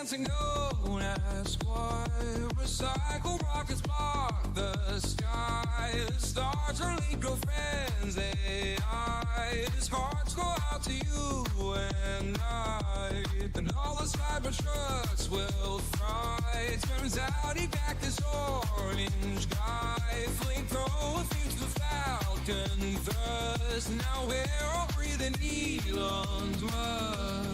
dancing, don't ask why. Recycle rockets block the sky. The stars are legal friends, AI's hearts go out to you and I. And all the Cybertrucks will fry. Turns out he packed this orange guy. Flamethrower thinks the Falcon thrust. Now we're all breathing Elon's mud.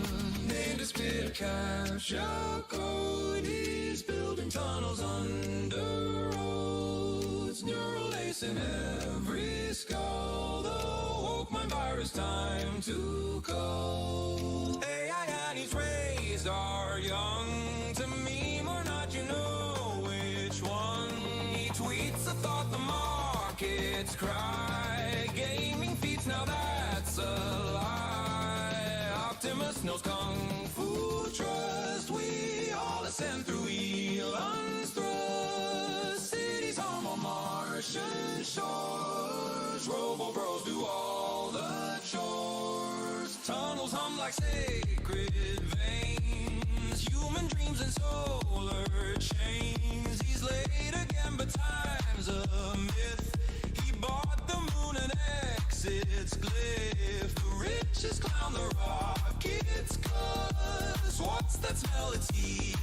Named a spit capture code. He's building tunnels under roads. Neural lace in every skull. The woke mind virus time to code. AI and his rays are young. To meme or not, you know which one. He tweets a thought, the markets cry. Gaming feats, now that's a lie. Optimus knows kung fu trust. We all ascend through Elon's thrust. Cities home on Martian shores. Robo bros do all the chores. Tunnels hum like sacred veins. Human dreams and solar chains. He's late again, but time's a myth. He bought the moon and exits glyph. The richest clown, the rocket's cuss. What's that smell? It's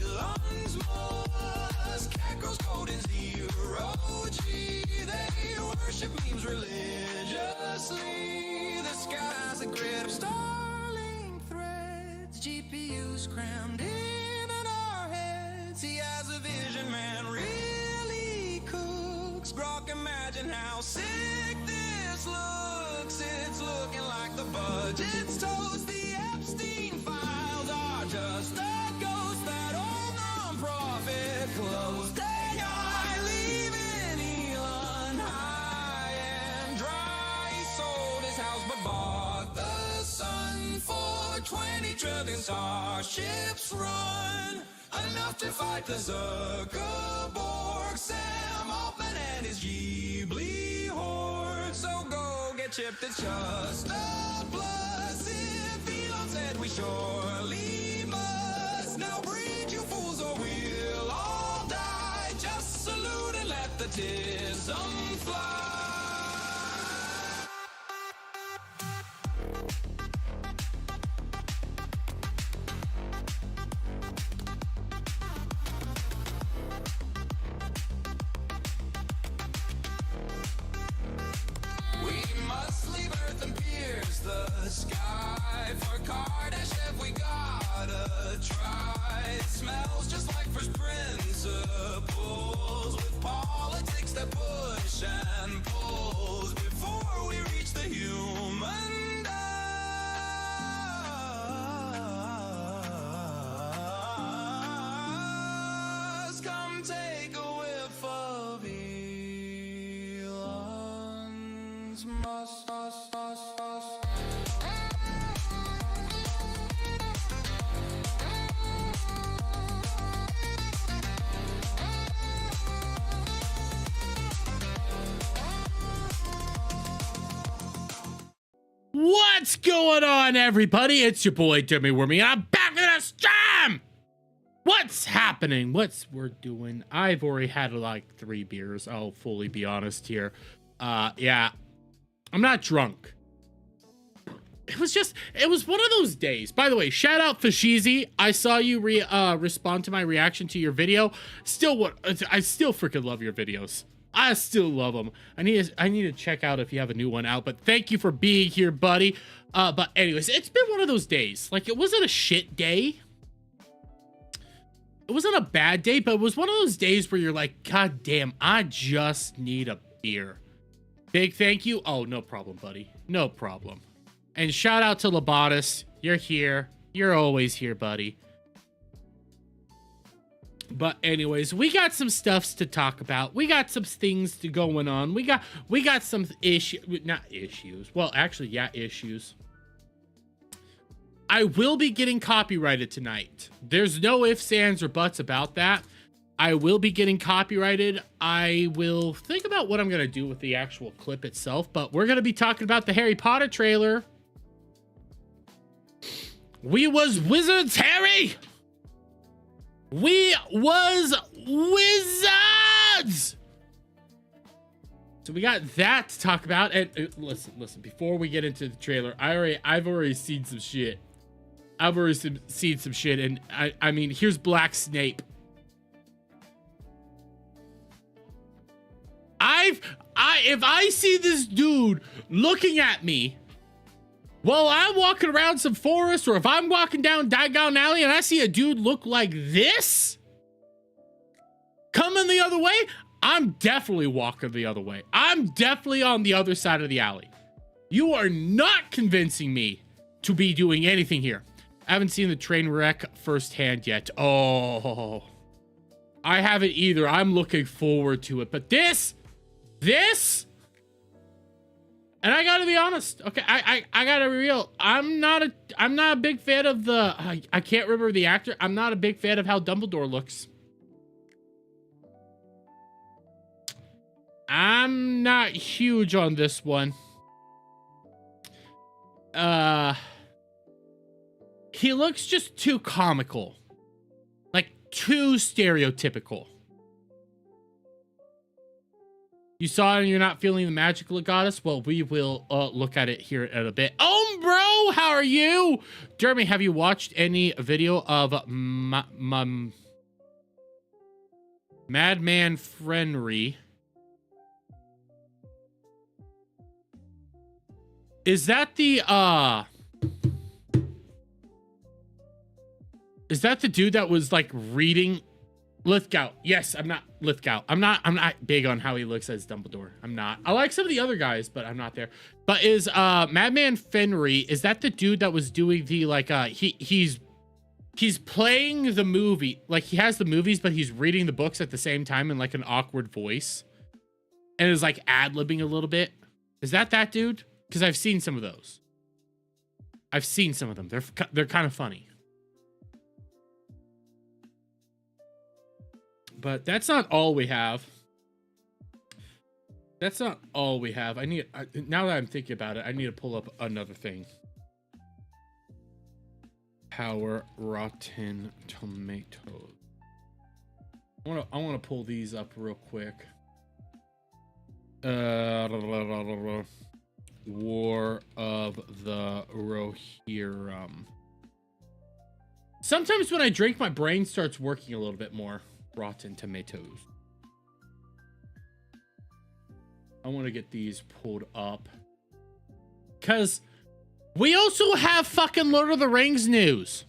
Elon's Musk. Cat grows code in zero G. They worship memes religiously. The sky's a grid of Starlink threads. GPUs crammed in our heads. He has a vision, man, really cooks. Grok, imagine how sick this looks. It's looking like the budget's toast. The Epstein files are just a ghost. That old non-profit closed. AI leaving Elon high and dry. He sold his house but bought the sun for 20 trillion. Starships run enough to fight the Zuckerberg, Sam Altman and his Ghibli horde. So go get chipped, it's just a plus. If Elon said we surely must. Now breed, you fools, or we'll all die. Just salute and let the tism fly. The sky for Kardashev, we gotta try. It smells just like first principles, with politics that push and pulls before we reach the human dust. Come take a whiff of Elon's must. What's going on, everybody? It's your boy Demi Wormy. I'm back in the stream. What's happening? We're doing? I've already had like 3 beers. I'll fully be honest here. Yeah, I'm not drunk. It was one of those days. By the way, shout out Fashizi. I saw you respond to my reaction to your video. I still freaking love your videos. I still love them. I need to check out if you have a new one out, but thank you for being here, buddy. But anyways, it's been one of those days. Like, it wasn't a shit day. It wasn't a bad day, but it was one of those days where you're like, God damn, I just need a beer. Big thank you. Oh, no problem, buddy. No problem. And shout out to Lobatus. You're here. You're always here, buddy. But anyways, we got some stuffs to talk about. We got some things going on. We got some not issues. Well, actually, yeah, issues. I will be getting copyrighted tonight. There's no ifs, ands, or buts about that. I will be getting copyrighted. I will think about what I'm going to do with the actual clip itself, but we're going to be talking about the Harry Potter trailer. We was wizards, Harry! We was wizards. So we got that to talk about. And listen, before we get into the trailer, I've already seen some shit. And I mean, here's Black Snape. If I see this dude looking at me while I'm walking around some forest, or if I'm walking down Diagon Alley and I see a dude look like this coming the other way, I'm definitely walking the other way. I'm definitely on the other side of the alley. You are not convincing me to be doing anything here. I haven't seen the train wreck firsthand yet. Oh, I haven't either. I'm looking forward to it. But this, and I gotta be honest. Okay, I gotta be real. I'm not a big fan of the, I can't remember the actor. I'm not a big fan of how Dumbledore looks. I'm not huge on this one. He looks just too comical. Like, too stereotypical. You saw it and you're not feeling the magical goddess? Well, we will look at it here in a bit. Oh, bro, how are you? Jeremy, have you watched any video of Madman Frenry? Is that the dude that was like reading Lithgow? Yes, I'm not Lithgow. I'm not big on how he looks as Dumbledore. I'm not. I like some of the other guys, but I'm not there. But is Madman Fenry, is that the dude that was doing the like he's playing the movie, like he has the movies, but he's reading the books at the same time in like an awkward voice and is like ad-libbing a little bit? Is that dude? Because I've seen some of those. I've seen some of them. They're kind of funny. But that's not all we have. That's not all we have. Now that I'm thinking about it, I need to pull up another thing. Power Rotten Tomatoes. I want to pull these up real quick. War of the Rohirrim. Sometimes when I drink, my brain starts working a little bit more. Rotten Tomatoes. I want to get these pulled up. Because we also have fucking Lord of the Rings news.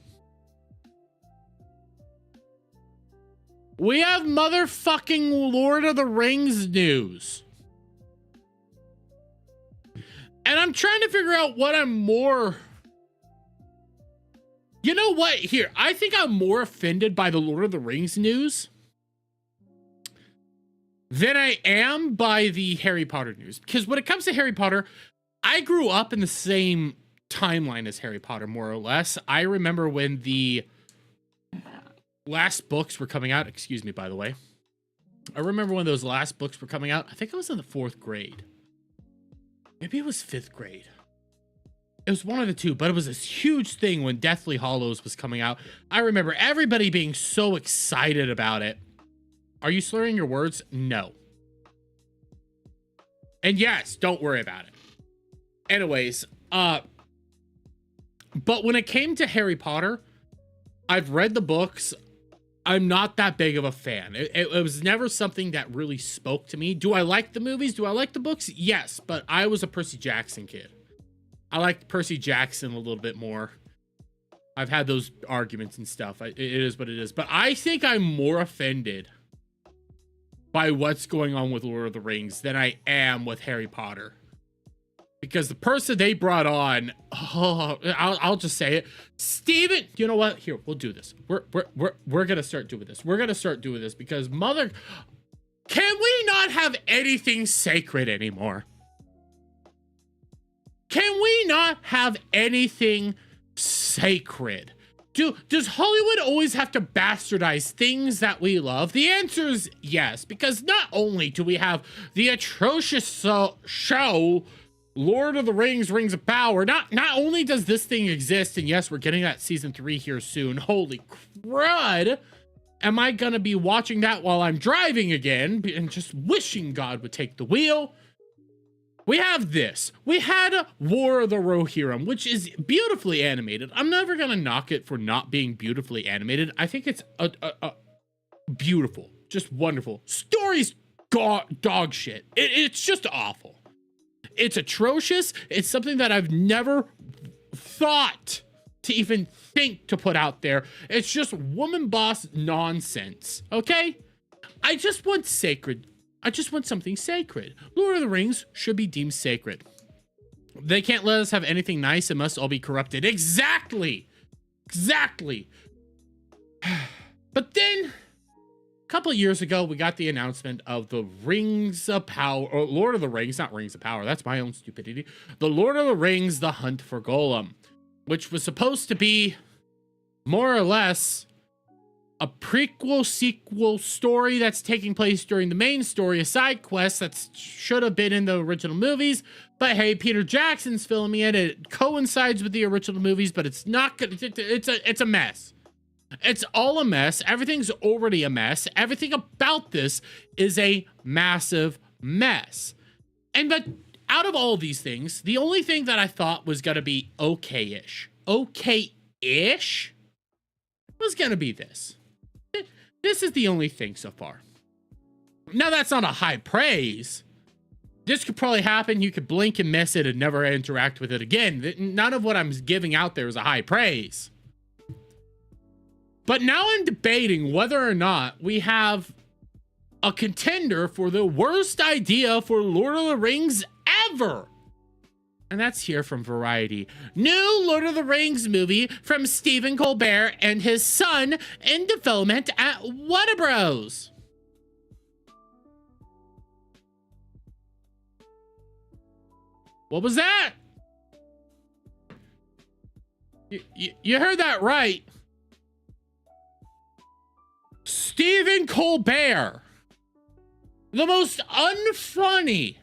We have motherfucking Lord of the Rings news. And I'm trying to figure out what I'm more... You know what? Here, I think I'm more offended by the Lord of the Rings news than I am by the Harry Potter news. Because when it comes to Harry Potter, I grew up in the same timeline as Harry Potter, more or less. I remember when the last books were coming out. Excuse me, by the way. I remember when those last books were coming out. I think I was in the 4th grade. Maybe it was 5th grade. It was one of the two, but it was this huge thing when Deathly Hallows was coming out. I remember everybody being so excited about it. Are you slurring your words? No. And yes, don't worry about it. Anyways, but when it came to Harry Potter, I've read the books. I'm not that big of a fan. It was never something that really spoke to me. Do I like the movies? Do I like the books? Yes, but I was a Percy Jackson kid. I liked Percy Jackson a little bit more. I've had those arguments and stuff. It is what it is. But I think I'm more offended by what's going on with Lord of the Rings than I am with Harry Potter. Because the person they brought on, I'll just say it. Steven, you know what? Here, we'll do this. We're gonna start doing this. We're gonna start doing this because can we not have anything sacred anymore? Can we not have anything sacred? Does Hollywood always have to bastardize things that we love? The answer is yes, because not only do we have the atrocious show Lord of the Rings, Rings of Power, not only does this thing exist, and yes, we're getting that season 3 here soon. Holy crud! am I gonna be watching that while I'm driving again and just wishing God would take the wheel? We have this. We had War of the Rohirrim, which is beautifully animated. I'm never gonna knock it for not being beautifully animated. I think it's a beautiful, just wonderful. Story's dog shit. It's just awful. It's atrocious. It's something that I've never thought to even think to put out there. It's just woman boss nonsense, okay? I just want sacred. I just want something sacred. Lord of the Rings should be deemed sacred. They can't let us have anything nice. It must all be corrupted. Exactly. Exactly. But then, a couple of years ago, we got the announcement of the Rings of Power, or Lord of the Rings, not Rings of Power. That's my own stupidity. The Lord of the Rings, The Hunt for Gollum, which was supposed to be more or less a prequel sequel story that's taking place during the main story, a side quest that should have been in the original movies. But hey, Peter Jackson's filming it. It coincides with the original movies, but it's not good. It's a mess. It's all a mess. Everything's already a mess. Everything about this is a massive mess. But out of all these things, the only thing that I thought was going to be okay-ish was going to be this. This is the only thing so far. Now, that's not a high praise. This could probably happen. You could blink and miss it and never interact with it again. None of what I'm giving out there is a high praise. But now I'm debating whether or not we have a contender for the worst idea for Lord of the Rings ever. And that's here from Variety. New Lord of the Rings movie from Stephen Colbert and his son in development at Warner Bros. What was that? You heard that right. Stephen Colbert, the most unfunny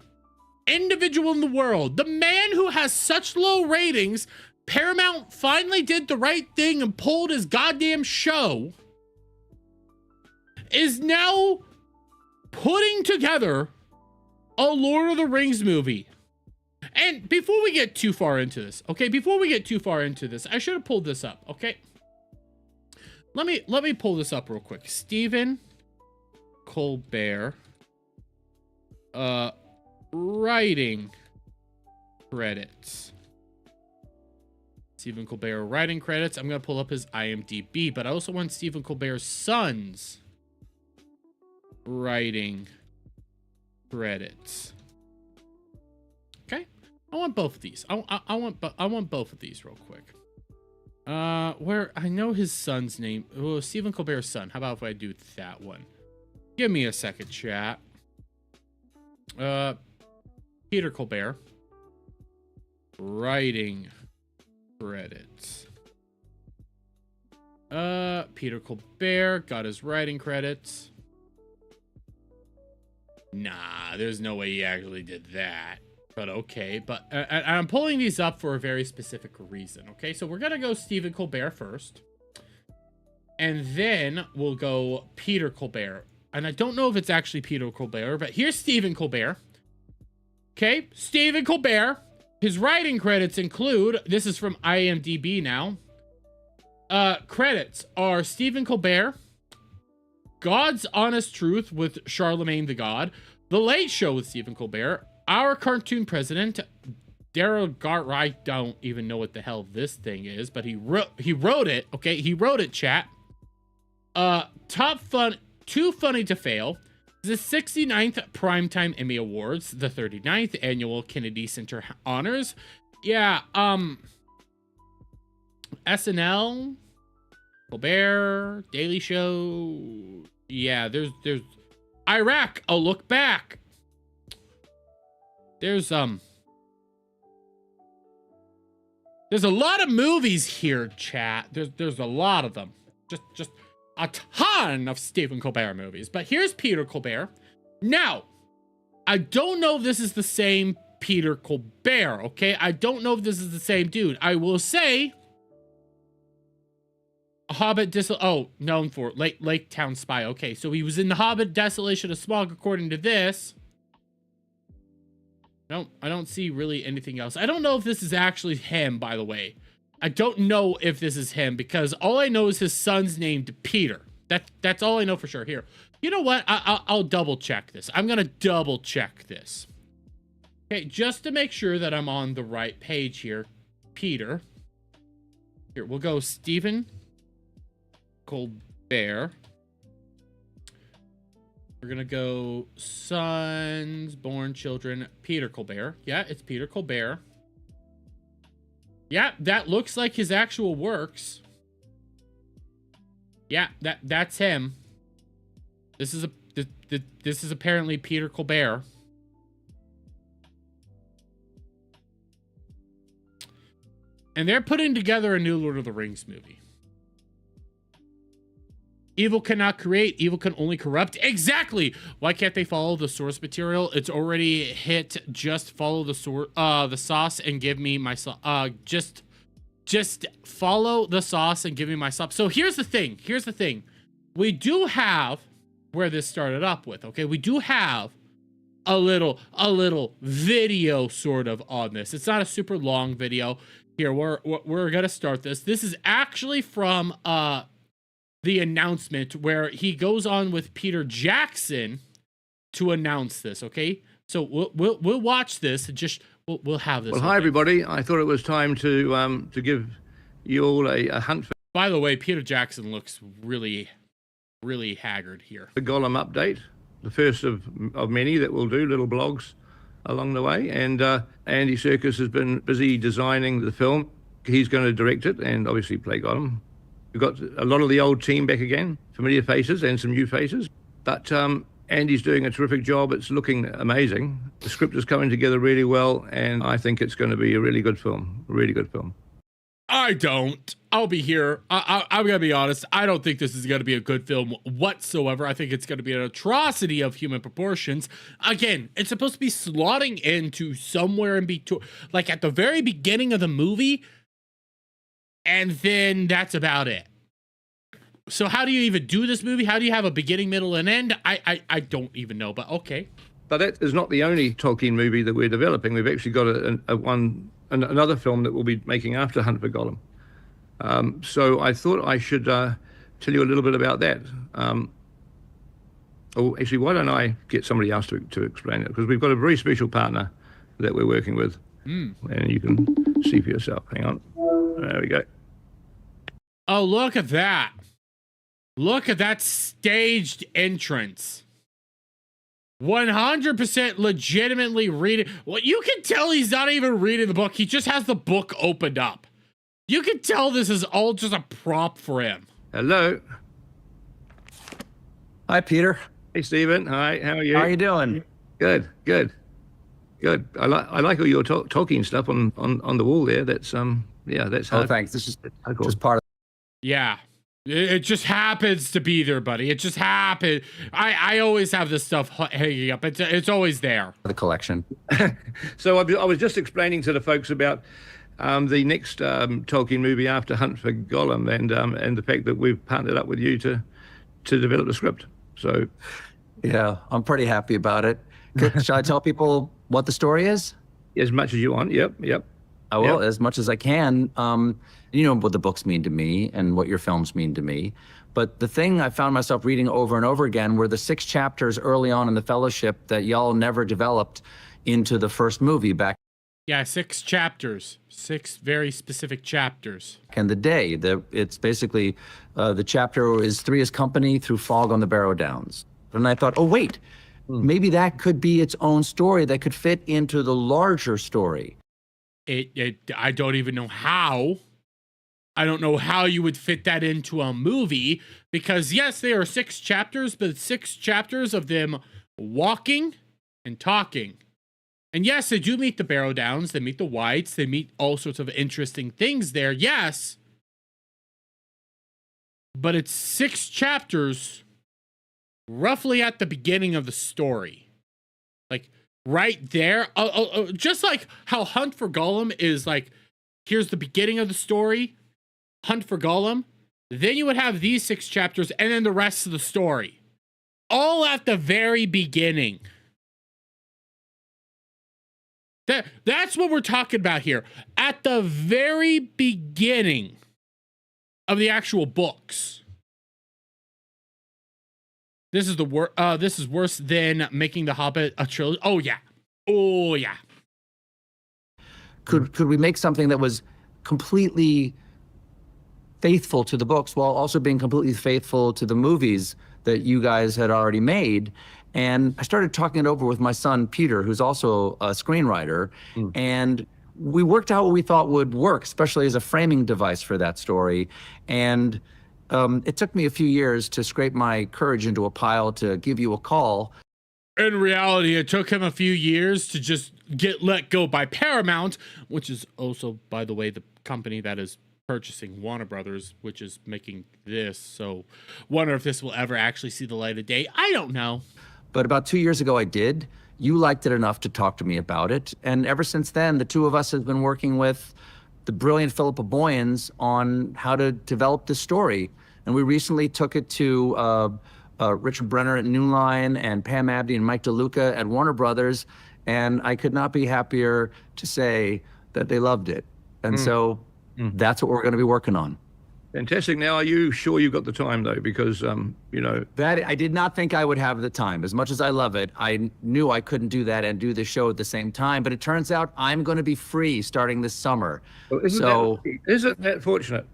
individual in the world, the man who has such low ratings, Paramount finally did the right thing and pulled his goddamn show, is now putting together a Lord of the Rings movie. And before we get too far into this, I should have pulled this up, okay? Let me pull this up real quick. Stephen Colbert, writing credits. Stephen Colbert writing credits. I'm going to pull up his IMDb, but I also want Stephen Colbert's son's writing credits. Okay? I want both of these. I want both of these real quick. Where I know his son's name. Oh, Stephen Colbert's son. How about if I do that one? Give me a second, chat. Peter Colbert, writing credits. Peter Colbert got his writing credits. Nah, there's no way he actually did that. But okay, but I'm pulling these up for a very specific reason. Okay, so we're gonna go Stephen Colbert first, and then we'll go Peter Colbert. And I don't know if it's actually Peter Colbert, but here's Stephen Colbert. Okay, Stephen Colbert. His writing credits include, this is from IMDb now. Credits are Stephen Colbert, God's Honest Truth with Charlemagne the God, The Late Show with Stephen Colbert, Our Cartoon President, Daryl Gar. I don't even know what the hell this thing is, but he wrote it. Okay, he wrote it, chat. Too Funny to Fail, the 69th Primetime Emmy Awards, the 39th Annual Kennedy Center Honors. Yeah, SNL, Colbert, Daily Show. Yeah, there's Iraq, A Look Back. There's a lot of movies here, chat. There's a lot of them. Just a ton of Stephen Colbert movies. But here's Peter Colbert. Now, I don't know if this is the same Peter Colbert, okay? I don't know if this is the same dude. I will say Hobbit known for Lake Town Spy. Okay, so he was in the Hobbit Desolation of Smaug according to this. No, I don't see really anything else. I don't know if this is actually him, by the way. I don't know if this is him because all I know is his son's named Peter. That's all I know for sure. Here, you know what? I'll double check this. I'm gonna double check this. Okay, just to make sure that I'm on the right page here. Peter. Here, we'll go Stephen Colbert. We're gonna go sons, born children, Peter Colbert. Yeah, it's Peter Colbert. Yeah, that looks like his actual works. Yeah, that's him. This is apparently Peter Colbert. And they're putting together a new Lord of the Rings movie. Evil cannot create, evil can only corrupt. Exactly. Why can't they follow the source material? It's already hit. Just follow the sauce and give me my just follow the sauce and give me my sauce. So here's the thing. Here's the thing. We do have where this started up with, okay? We do have a little video sort of on this. It's not a super long video. Here, we're gonna start this. This is actually from the announcement where he goes on with Peter Jackson to announce this. Okay, so we'll watch this. And just we'll have this. Well, hi everybody. I thought it was time to give you all a hunt for. By the way, Peter Jackson looks really haggard here. The Gollum update, the first of many that we'll do, little blogs along the way. And Andy Serkis has been busy designing the film. He's going to direct it and obviously play Gollum. We've got a lot of the old team back again, familiar faces and some new faces. But Andy's doing a terrific job. It's looking amazing. The script is coming together really well, and I think it's going to be a really good film. A really good film. I don't. I'll be here. I'm going to be honest. I don't think this is going to be a good film whatsoever. I think it's going to be an atrocity of human proportions. Again, it's supposed to be slotting into somewhere in between, like at the very beginning of the movie, and then that's about it. So how do you even do this movie? How do you have a beginning, middle, and end? I don't even know, but okay. But that is not the only Tolkien movie that we're developing. We've actually got another film that we'll be making after Hunt for Gollum. So I thought I should tell you a little bit about that. Actually, why don't I get somebody else to explain it? Because we've got a very special partner that we're working with. And you can see for yourself. Hang on. There we go. Oh, look at that. Look at that staged entrance. 100% legitimately reading. Well, you can tell he's not even reading the book. He just has the book opened up. You can tell this is all just a prop for him. Hello. Hi, Peter. Hey, Stephen. Hi. How are you? How are you doing? Good. I like all your Tolkien stuff on the wall there. That's that's. Oh, thanks. This is just part of. Yeah. It just happens to be there, buddy. It just happened. I always have this stuff hanging up. It's always there. The collection. So I was just explaining to the folks about the next Tolkien movie after Hunt for Gollum, and the fact that we've partnered up with you to develop the script. So yeah, I'm pretty happy about it. Should I tell people what the story is? As much as you want. Yep. I will, as much as I can. You know what the books mean to me and what your films mean to me. But the thing I found myself reading over and over again were the 6 chapters early on in the Fellowship that y'all never developed into the first movie back. Yeah, 6 chapters. 6 very specific chapters. In the day, it's basically the chapter is 3 is Company through Fog on the Barrow Downs. And I thought, oh wait, maybe that could be its own story that could fit into the larger story. I don't even know how. I don't know how you would fit that into a movie because yes, there are 6 chapters, but 6 chapters of them walking and talking. And yes, they do meet the Barrow Downs, they meet the Whites, they meet all sorts of interesting things there, yes. But it's 6 chapters roughly at the beginning of the story. Like right there, just like how Hunt for Gollum is like, here's the beginning of the story, Hunt for Gollum Then you would have these 6 chapters and then the rest of the story. All at the very beginning. That's what we're talking about here. At the very beginning of the actual books. This is this is worse than making The Hobbit a trilogy. Oh yeah. Oh yeah. Could we make something that was completely faithful to the books while also being completely faithful to the movies that you guys had already made? And I started talking it over with my son, Peter, who's also a screenwriter. And we worked out what we thought would work, especially as a framing device for that story. And it took me a few years to scrape my courage into a pile to give you a call. In reality, it took him a few years to just get let go by Paramount, which is also, by the way, the company that is purchasing Warner Brothers, which is making this. So wonder if this will ever actually see the light of day. I don't know. But about 2 years ago, I did. You liked it enough to talk to me about it. And ever since then, the two of us have been working with the brilliant Philippa Boyens on how to develop this story. And we recently took it to Richard Brenner at New Line and Pam Abdi and Mike DeLuca at Warner Brothers. And I could not be happier to say that they loved it. And so that's what we're going to be working on. Fantastic. Now, are you sure you've got the time, though? Because, That I did not think I would have the time. As much as I love it, I knew I couldn't do that and do the show at the same time. But it turns out I'm going to be free starting this summer. Well, isn't that fortunate?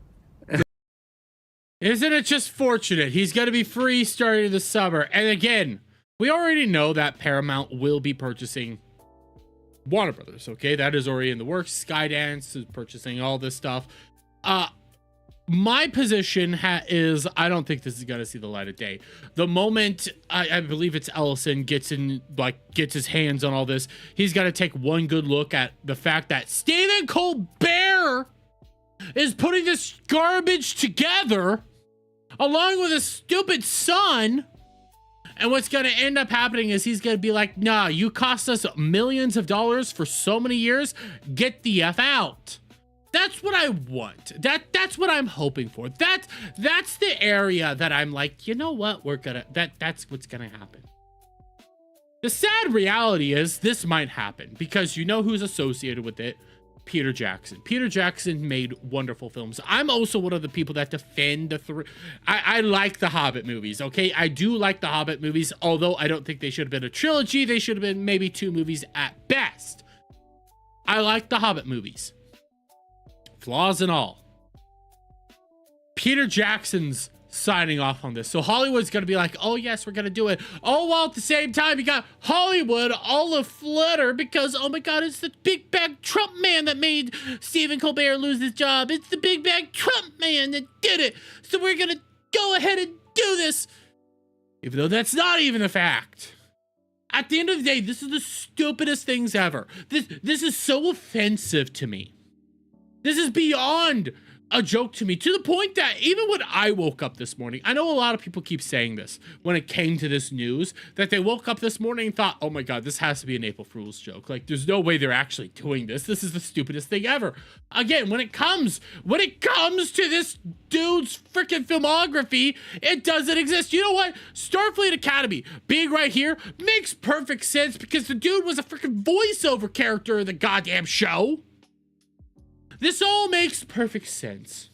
Isn't it just fortunate? He's going to be free starting this summer. And again, we already know that Paramount will be purchasing Warner Brothers, okay? That is already in the works. Skydance is purchasing all this stuff. My position is I don't think this is going to see the light of day. The moment I believe it's Ellison gets his hands on all this, he's got to take one good look at the fact that Stephen Colbert is putting this garbage together along with his stupid son. And what's going to end up happening is he's going to be like, nah, you cost us millions of dollars for so many years. Get the F out. That's what I want. That's what I'm hoping for. That's the area that I'm like, you know what? That's what's going to happen. The sad reality is this might happen because you know who's associated with it? Peter Jackson. Peter Jackson made wonderful films. I'm also one of the people that defend the I like the Hobbit movies, okay? I do like the Hobbit movies, although I don't think they should have been a trilogy. They should have been maybe 2 movies at best. I like the Hobbit movies. Flaws and all. Peter Jackson's signing off on this. So Hollywood's going to be like, oh yes, we're going to do it. Oh, while at the same time, you got Hollywood all aflutter because, oh my God, it's the big bag Trump man that made Stephen Colbert lose his job. It's the big bag Trump man that did it. So we're going to go ahead and do this. Even though that's not even a fact. At the end of the day, this is the stupidest things ever. This is so offensive to me. This is beyond a joke to me, to the point that even when I woke up this morning, I know a lot of people keep saying this when it came to this news, that they woke up this morning and thought, oh my God, this has to be an April Fool's joke. Like, there's no way they're actually doing this. This is the stupidest thing ever. Again, when it comes to this dude's freaking filmography, it doesn't exist. You know what? Starfleet Academy being right here makes perfect sense because the dude was a freaking voiceover character in the goddamn show. This all makes perfect sense.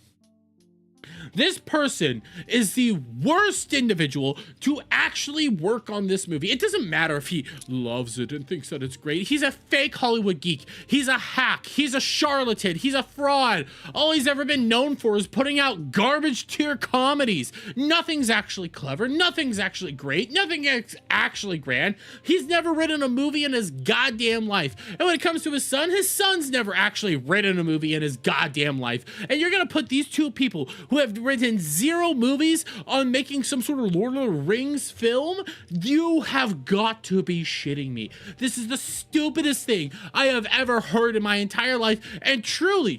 This person is the worst individual to actually work on this movie. It doesn't matter if he loves it and thinks that it's great. He's a fake Hollywood geek. He's a hack. He's a charlatan. He's a fraud. All he's ever been known for is putting out garbage tier comedies. Nothing's actually clever. Nothing's actually great. Nothing is actually grand. He's never written a movie in his goddamn life. And when it comes to his son's never actually written a movie in his goddamn life. And you're going to put these two people who have written 0 movies on making some sort of Lord of the Rings film? You have got to be shitting me. This is the stupidest thing I have ever heard in my entire life. And truly,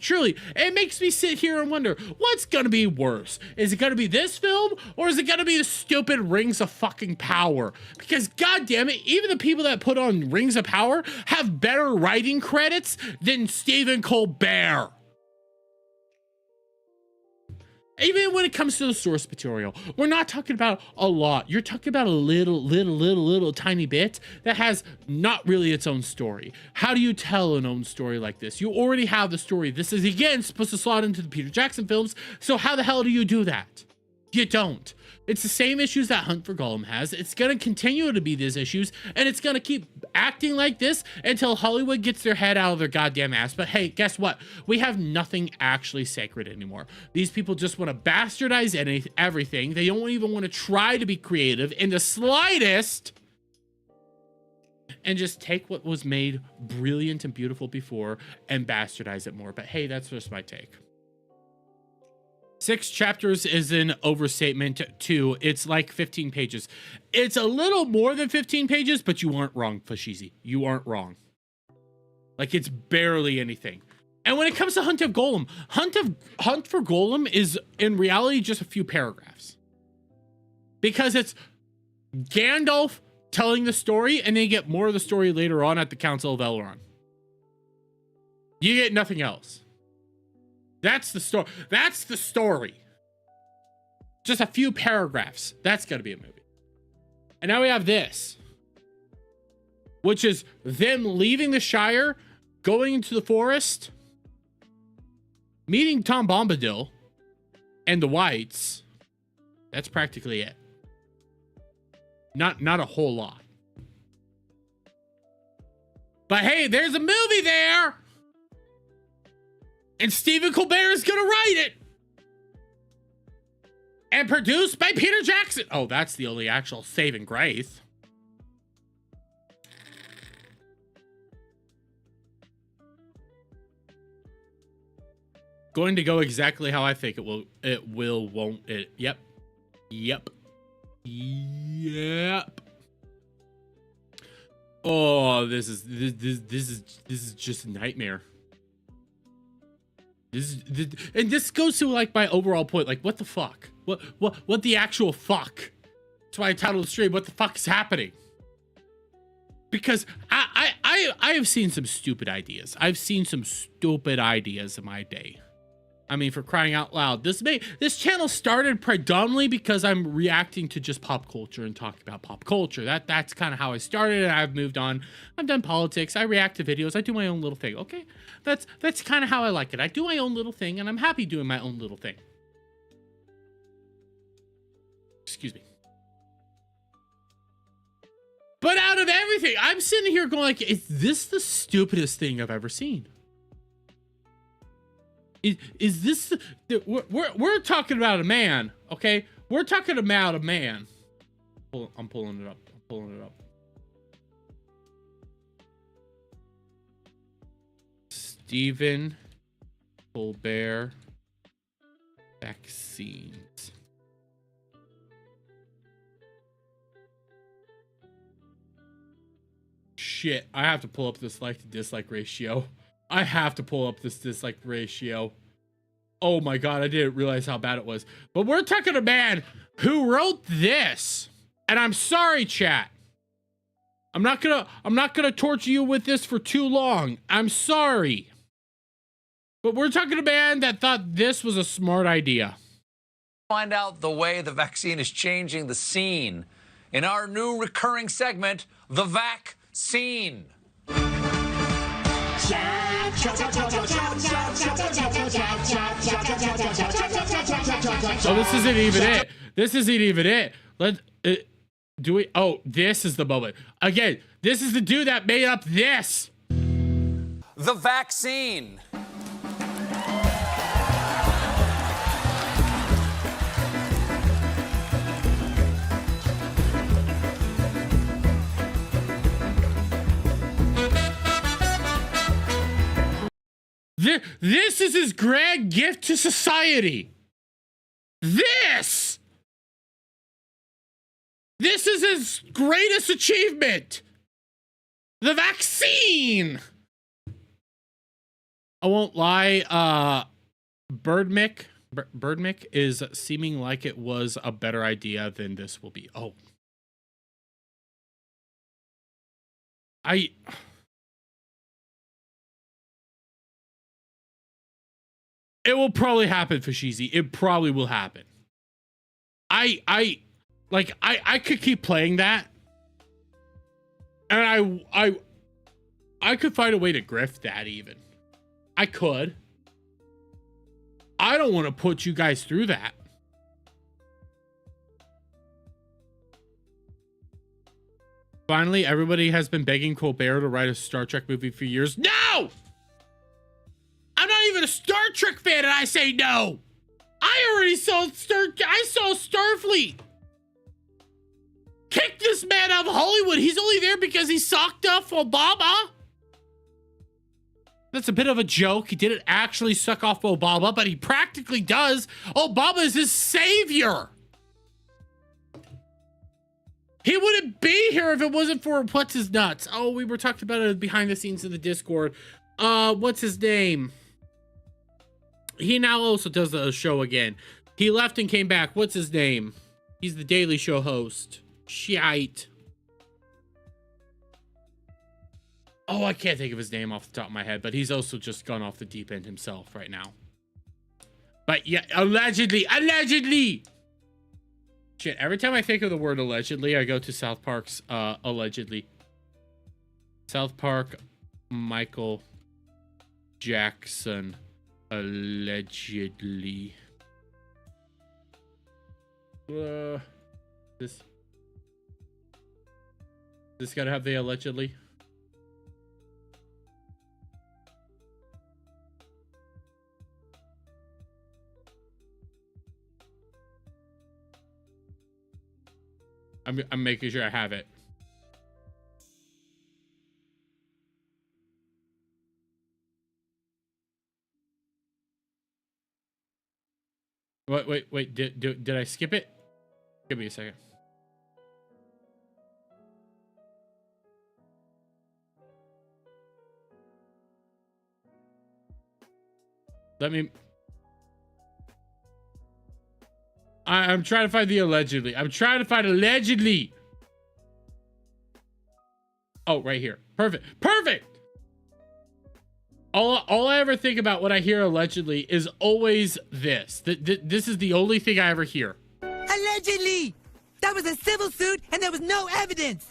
it makes me sit here and wonder, what's gonna be worse? Is it gonna be this film or is it gonna be the stupid Rings of fucking Power? Because goddamn it, even the people that put on Rings of Power have better writing credits than Stephen Colbert. Even when it comes to the source material, we're not talking about a lot. You're talking about a little tiny bit that has not really its own story. How do you tell an own story like this? You already have the story. This is, again, supposed to slot into the Peter Jackson films. So how the hell do you do that? You don't. It's the same issues that Hunt for Gollum has. It's going to continue to be these issues, and it's going to keep acting like this until Hollywood gets their head out of their goddamn ass. But hey, guess what? We have nothing actually sacred anymore. These people just want to bastardize everything. They don't even want to try to be creative in the slightest, and just take what was made brilliant and beautiful before and bastardize it more. But hey, that's just my take. 6 chapters is an overstatement too. It's like 15 pages. It's a little more than 15 pages, but you aren't wrong, Fashizi. You aren't wrong. Like, it's barely anything. And when it comes to Hunt for Gollum is in reality just a few paragraphs. Because it's Gandalf telling the story, and then you get more of the story later on at the Council of Elrond. You get nothing else. That's the story. That's the story. Just a few paragraphs. That's got to be a movie. And now we have this, which is them leaving the Shire, going into the forest, meeting Tom Bombadil and the Whites. That's practically it. Not a whole lot. But hey, there's a movie there. And Stephen Colbert is going to write it. And produced by Peter Jackson. Oh, that's the only actual saving grace. Going to go exactly how I think it will. It will, won't it? Yep. Oh, this is just a nightmare. And this goes to like my overall point, like what the fuck? What the actual fuck? That's why I titled the stream, what the fuck is happening? Because I have seen some stupid ideas. I've seen some stupid ideas in my day. I mean, for crying out loud, this channel started predominantly because I'm reacting to just pop culture and talking about pop culture. That's kind of how I started, and I've moved on. I've done politics. I react to videos. I do my own little thing. Okay, that's kind of how I like it. I do my own little thing, and I'm happy doing my own little thing. Excuse me. But out of everything, I'm sitting here going like, is this the stupidest thing I've ever seen? Is this we're talking about a man, okay? We're talking about a man. I'm pulling it up. Stephen Colbert vaccines. Shit, I have to pull up this like to dislike ratio. I have to pull up this dislike ratio. Oh my god, I didn't realize how bad it was. But we're talking a man who wrote this. And I'm sorry, chat. I'm not gonna torture you with this for too long. I'm sorry. But we're talking a man that thought this was a smart idea. Find out the way the vaccine is changing the scene in our new recurring segment, The Vaccine. Oh, this isn't even it. This isn't even it. Do we? Oh, this is the moment. Again, this is the dude that made up this. The Vaccine. This is his grand gift to society. This is his greatest achievement. The vaccine. I won't lie. Birdmick is seeming like it was a better idea than this will be. Oh. It will probably happen, Fashizi. It probably will happen. I could keep playing that, and I could find a way to grift that even. I could. I don't want to put you guys through that. Finally, everybody has been begging Colbert to write a Star Trek movie for years. No! I'm not even a Star Trek fan, and I say no. I already saw Starfleet. Kick this man out of Hollywood. He's only there because he socked up Obama. That's a bit of a joke. He didn't actually suck off Obama, but he practically does. Obama is his savior. He wouldn't be here if it wasn't for what's his nuts. Oh, we were talking about it behind the scenes in the Discord. What's his name? He now also does the show again. He left and came back. What's his name? He's the Daily Show host. Shite. Oh, I can't think of his name off the top of my head, but he's also just gone off the deep end himself right now. But yeah, allegedly. Shit, every time I think of the word allegedly, I go to South Park's allegedly. South Park, Michael Jackson, allegedly. This gotta have the allegedly. I'm making sure I have it. Wait. Did I skip it? Give me a second. Let me. I'm trying to find the allegedly. I'm trying to find allegedly. Oh, right here. Perfect. All I ever think about when I hear allegedly is always this. This is the only thing I ever hear. Allegedly! That was a civil suit and there was no evidence!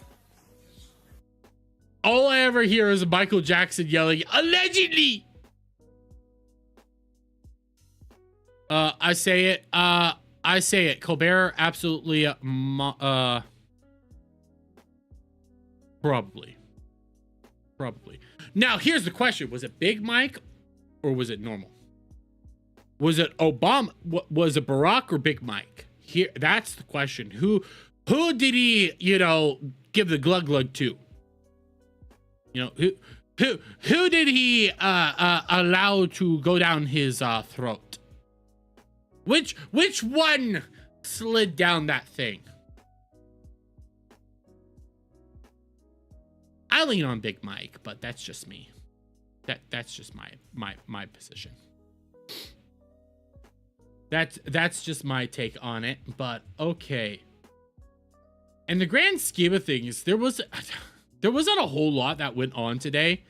All I ever hear is Michael Jackson yelling, allegedly! I say it. Colbert, absolutely, probably. Now, here's the question. Was it Big Mike or was it normal? Was it Obama? Was it Barack or Big Mike? Here, that's the question. Who did he, give the glug to? Who did he allow to go down his throat? Which one slid down that thing? I lean on Big Mike, but that's just me. That's just my position. That's just my take on it, but okay. In the grand scheme of things, there wasn't a whole lot that went on today.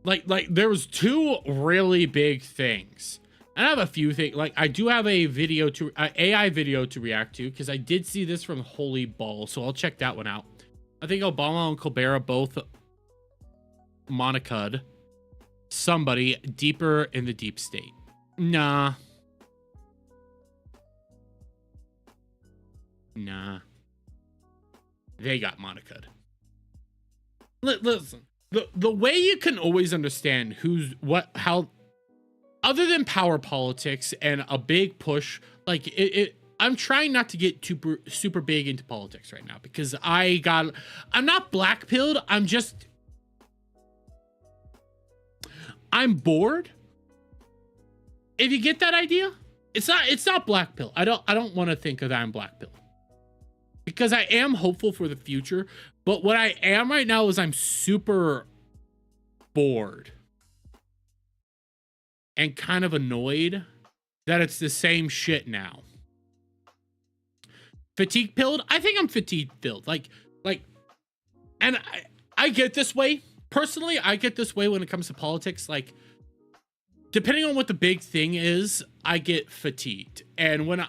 Like there was two really big things. I have a few things. Like, I do have a AI video to react to, because I did see this from Holy Ball, so I'll check that one out. I think Obama and Colbert are both Monica'd somebody deeper in the deep state. Nah. They got Monica'd. Listen, the way you can always understand how, other than power politics and a big push, like I'm trying not to get super big into politics right now, because I'm not black-pilled. I'm bored. If you get that idea, it's not black pill. I don't want to think of that I'm black pill, because I am hopeful for the future. But what I am right now is I'm super bored and kind of annoyed that it's the same shit now. Fatigue pilled? I think I'm fatigue pilled. Like, and I get this way. Personally, I get this way when it comes to politics. Like, depending on what the big thing is, I get fatigued. And when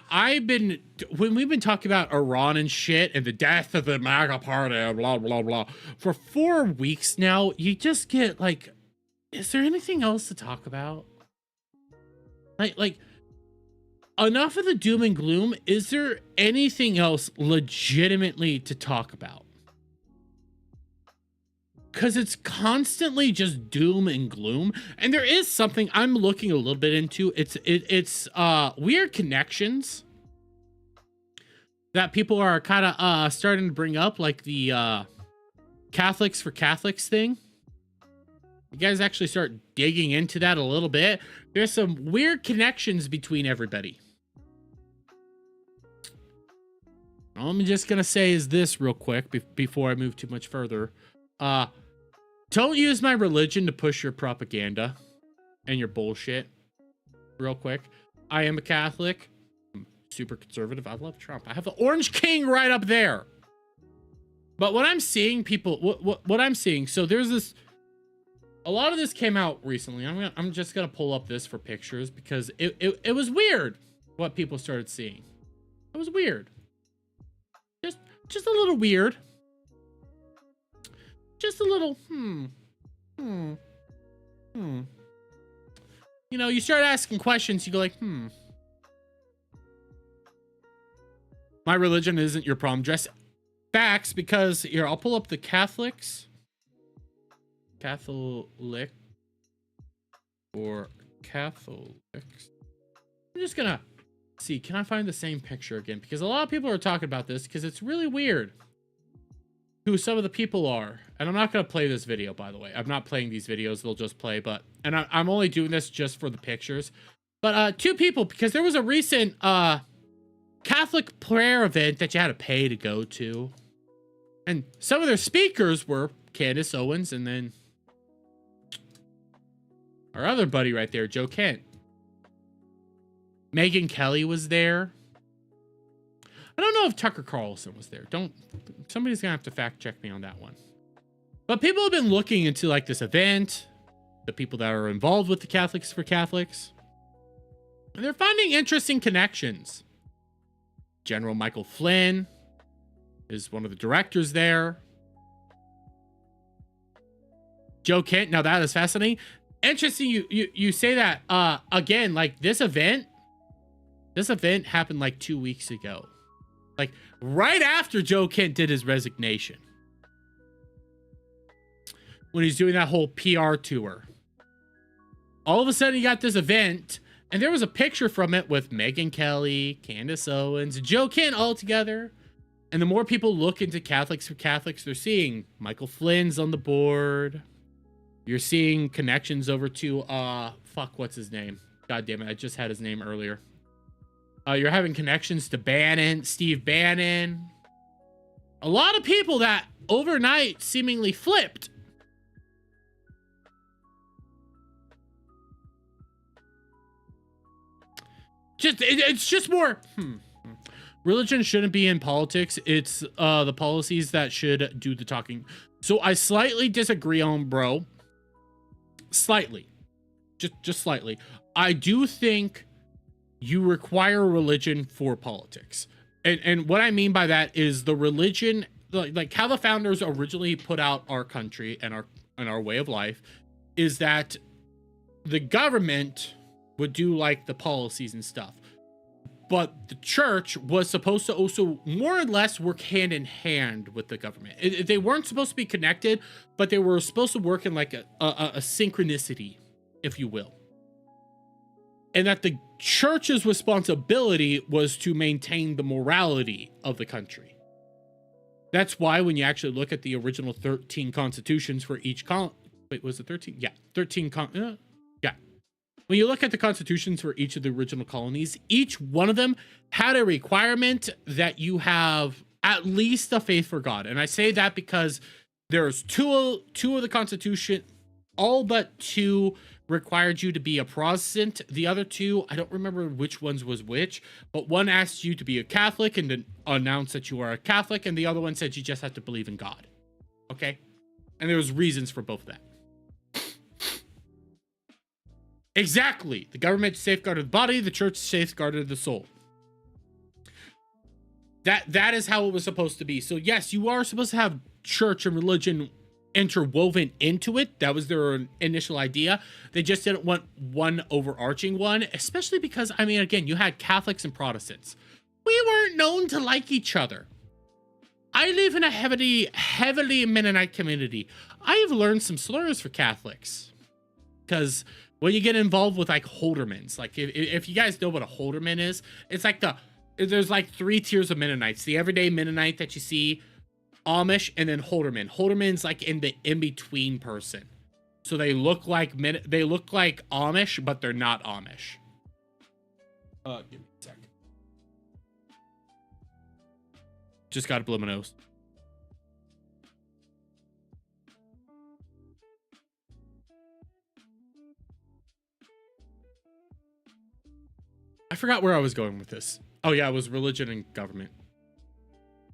we've been talking about Iran and shit and the death of the MAGA party, blah, blah, blah, for 4 weeks now, you just get like, is there anything else to talk about? Like enough of the doom and gloom. Is there anything else legitimately to talk about? Because it's constantly just doom and gloom. And there is something I'm looking a little bit into. It's weird connections that people are kind of starting to bring up, like the Catholics for Catholics thing. You guys actually start digging into that a little bit. There's some weird connections between everybody. All I'm just gonna say is this real quick before I move too much further. Don't use my religion to push your propaganda and your bullshit. Real quick. I am a Catholic. I'm super conservative. I love Trump. I have the Orange King right up there. But what I'm seeing, people, what I'm seeing, so there's this, a lot of this came out recently. I'm just gonna pull up this for pictures because it was weird what people started seeing. It was weird. Just a little weird. Just a little, You know, you start asking questions, you go like, My religion isn't your problem. Just facts, because here, I'll pull up the Catholics. Catholic or Catholics. I'm just gonna see, can I find the same picture again? Because a lot of people are talking about this because it's really weird who some of the people are. And I'm not going to play this video, by the way. I'm not playing these videos. They'll just play, but, and I'm only doing this just for the pictures. But 2 people, because there was a recent Catholic prayer event that you had to pay to go to. And some of their speakers were Candace Owens and then our other buddy right there, Joe Kent. Megyn Kelly was there. I don't know if Tucker Carlson was there. Somebody's gonna have to fact check me on that one. But people have been looking into like this event, the people that are involved with the Catholics for Catholics, and they're finding interesting connections. General Michael Flynn is one of the directors there. Joe Kent, now that is fascinating. Interesting you say that. Again, like this event happened like 2 weeks ago. Like right after Joe Kent did his resignation. When he's doing that whole PR tour. All of a sudden you got this event, and there was a picture from it with Megyn Kelly, Candace Owens, Joe Kent all together. And the more people look into Catholics for Catholics, they're seeing Michael Flynn's on the board. You're seeing connections over to, what's his name? God damn it, I just had his name earlier. You're having connections to Bannon, Steve Bannon. A lot of people that overnight seemingly flipped. It's just more, Religion shouldn't be in politics. It's the policies that should do the talking. So I slightly disagree on bro. Slightly. Just slightly. I do think you require religion for politics. And what I mean by that is the religion, like how the founders originally put out our country and our way of life, is that the government would do like the policies and stuff. But the church was supposed to also more or less work hand in hand with the government. They weren't supposed to be connected, but they were supposed to work in like a synchronicity, if you will. And that the church's responsibility was to maintain the morality of the country. That's why when you actually look at the original 13 constitutions for each wait, was it 13? Yeah, 13 yeah. When you look at the constitutions for each of the original colonies, each one of them had a requirement that you have at least a faith for God. And I say that because there's two of the constitution, all but 2 required you to be a Protestant. The other 2, I don't remember which ones was which, but one asked you to be a Catholic and then announce that you are a Catholic, and the other one said you just have to believe in God. Okay? And there was reasons for both of that. Exactly. The government safeguarded the body, the church safeguarded the soul. That is how it was supposed to be. So yes, you are supposed to have church and religion interwoven into it. That was their initial idea. They just didn't want one overarching one, especially because, I mean, again, you had Catholics and Protestants. We weren't known to like each other. I live in a heavily Mennonite community. I have learned some slurs for Catholics. Because when you get involved with like Holdermans, like if you guys know what a Holderman is, it's like there's like 3 tiers of Mennonites. The everyday Mennonite that you see, Amish, and then Holderman. Holderman's like in the in-between person. So they look like Amish, but they're not Amish. Give me a second. Just gotta blow my nose. I forgot where I was going with this. Oh yeah, it was religion and government.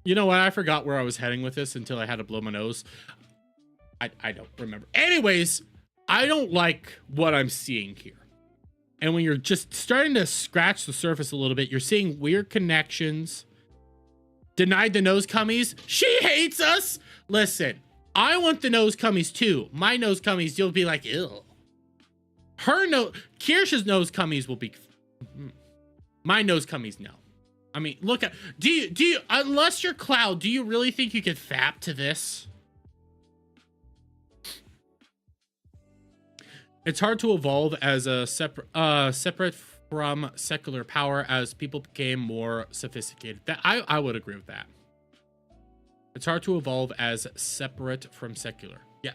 You know what? I forgot where I was heading with this until I had to blow my nose. I don't remember. Anyways, I don't like what I'm seeing here. And when you're just starting to scratch the surface a little bit, you're seeing weird connections. Denied the nose cummies. She hates us. Listen, I want the nose cummies too. My nose cummies, you'll be like, ew. Kirsch's nose cummies will be. My nose cummies, no. I mean, look at. Do you? Unless you're Cloud, do you really think you could fap to this? It's hard to evolve as a separate from secular power as people became more sophisticated. That I would agree with that. It's hard to evolve as separate from secular. Yeah.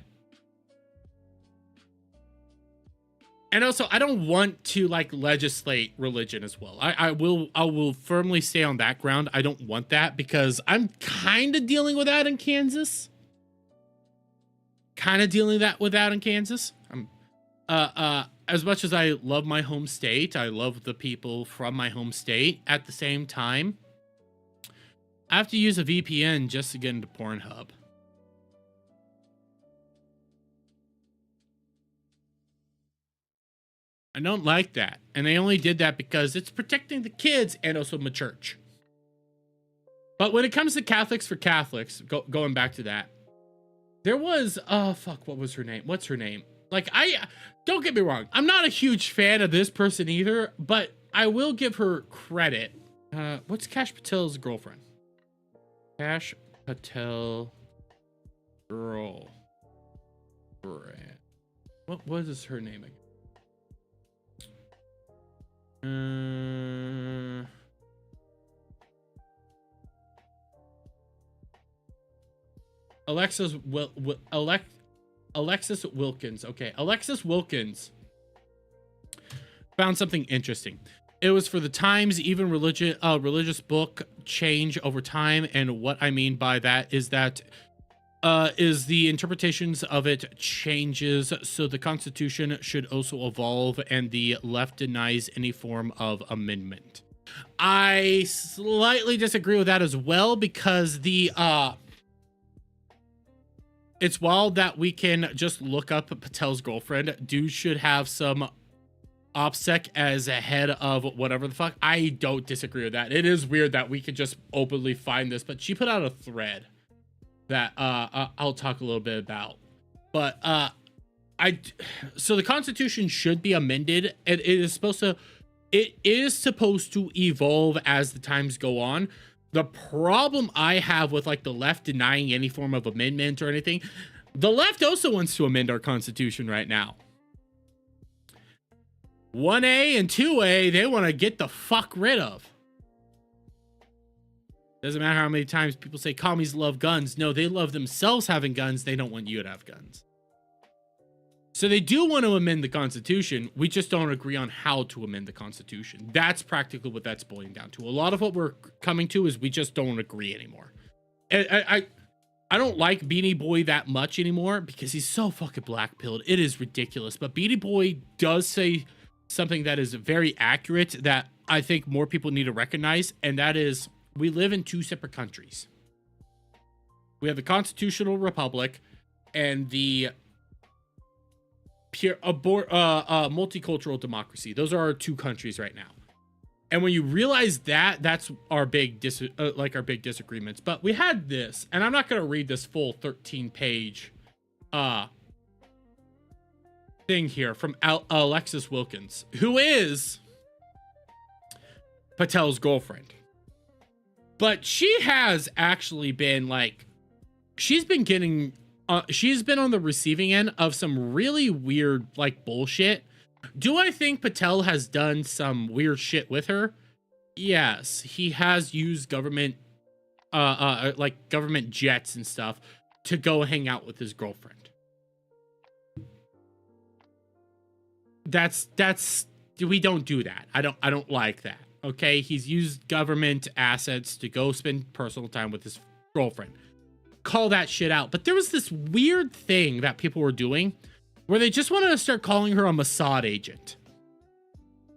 And also, I don't want to like legislate religion as well. I will firmly stay on that ground. I don't want that because I'm kind of dealing with that in Kansas. As much as I love my home state, I love the people from my home state. At the same time, I have to use a VPN just to get into Pornhub. I don't like that. And they only did that because it's protecting the kids and also my church. But when it comes to Catholics for Catholics, going back to that, there was, what was her name? What's her name? Like, don't get me wrong. I'm not a huge fan of this person either, but I will give her credit. What's Kash Patel's girlfriend? Kash Patel girlfriend. What is her name again? Alexis Wilkins. Okay, Alexis Wilkins found something interesting. It was for the times, even religious book change over time, and what I mean by that is the interpretations of it changes, so the Constitution should also evolve, and the left denies any form of amendment. I slightly disagree with that as well, because it's wild that we can just look up Patel's girlfriend. Dude should have some OPSEC as a head of whatever the fuck. I don't disagree with that. It is weird that we could just openly find this, but she put out a thread that I'll talk a little bit about. But so the Constitution should be amended. It is supposed to evolve as the times go on. The problem I have with like the left denying any form of amendment or anything, the left also wants to amend our Constitution right now. 1A and 2A, they want to get the fuck rid of. Doesn't matter how many times people say commies love guns. No, they love themselves having guns. They don't want you to have guns. So they do want to amend the Constitution. We just don't agree on how to amend the Constitution. That's practically what that's boiling down to. A lot of what we're coming to is we just don't agree anymore. I don't like Beanie Boy that much anymore because he's so fucking black-pilled. It is ridiculous. But Beanie Boy does say something that is very accurate that I think more people need to recognize, and that is we live in two separate countries. We have the Constitutional Republic and the multicultural democracy. Those are our two countries right now. And when you realize that, that's our big big disagreements. But we had this, and I'm not going to read this full 13-page thing here from Alexis Wilkins, who is Patel's girlfriend. But she has actually been like, she's been on the receiving end of some really weird like bullshit. Do I think Patel has done some weird shit with her? Yes, he has used government government jets and stuff to go hang out with his girlfriend. That's we don't do that. I don't like that. Okay, he's used government assets to go spend personal time with his girlfriend. Call that shit out. But there was this weird thing that people were doing where they just wanted to start calling her a Mossad agent.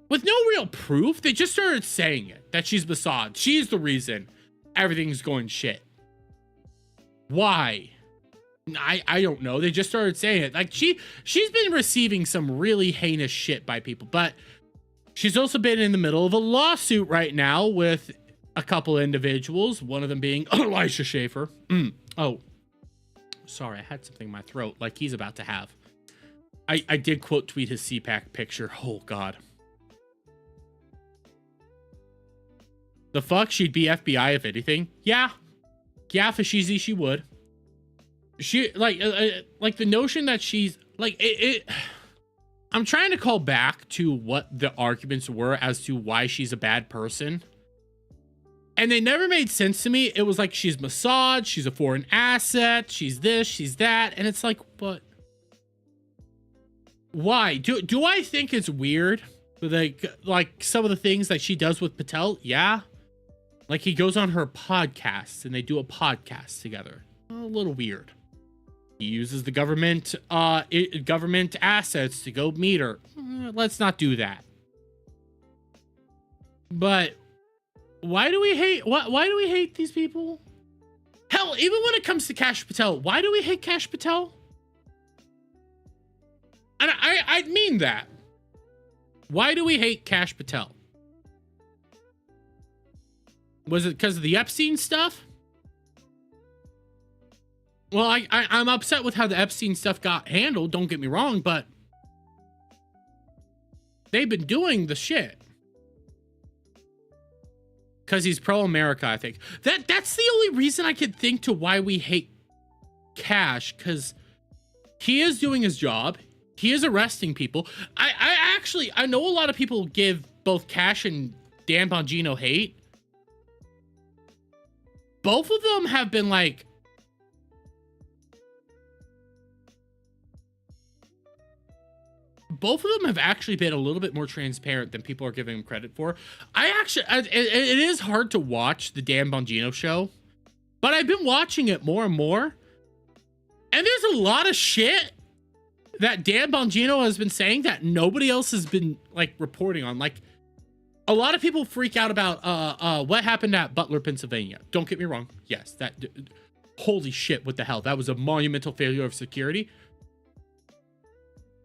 With no real proof, they just started saying it, that she's Mossad. She's the reason everything's going shit. Why? I don't know. They just started saying it. Like, she's been receiving some really heinous shit by people, but she's also been in the middle of a lawsuit right now with a couple individuals, one of them being Elisha Schaefer. Oh, sorry, I had something in my throat like he's about to have. I did quote tweet his CPAC picture. Oh, God. The fuck? She'd be FBI if anything. Yeah. Yeah, Fashizi, she would. She, like the notion that she's, like, I'm trying to call back to what the arguments were as to why she's a bad person. And they never made sense to me. It was like, she's Mossad, she's a foreign asset, she's this, she's that. And it's like, but why? Do I think it's weird? Like some of the things that she does with Patel? Yeah. Like, he goes on her podcasts and they do a podcast together. A little weird. He uses the government assets to go meet her. Let's not do that. But why do we hate why do we hate these people? Hell, even when it comes to Kash Patel, why do we hate Kash Patel? And I mean that. Why do we hate Kash Patel? Was it because of the Epstein stuff? Well, I'm upset with how the Epstein stuff got handled, don't get me wrong, but they've been doing the shit. Because he's pro-America, I think. That's the only reason I could think to why we hate Kash, because he is doing his job. He is arresting people. I know a lot of people give both Kash and Dan Bongino hate. Both of them have been like, both of them have actually been a little bit more transparent than people are giving them credit for. It is hard to watch the Dan Bongino show, but I've been watching it more and more. And there's a lot of shit that Dan Bongino has been saying that nobody else has been like reporting on. Like, a lot of people freak out about what happened at Butler, Pennsylvania. Don't get me wrong. Yes, that holy shit, what the hell? That was a monumental failure of security.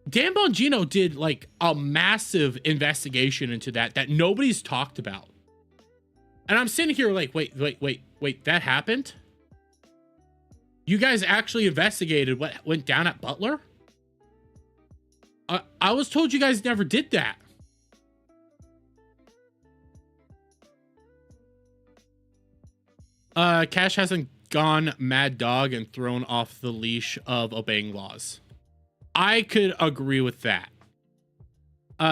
Dan Bongino did like a massive investigation into that nobody's talked about. And I'm sitting here like, wait, that happened? You guys actually investigated what went down at Butler? I was told you guys never did that. Kash hasn't gone mad dog and thrown off the leash of obeying laws. I could agree with that.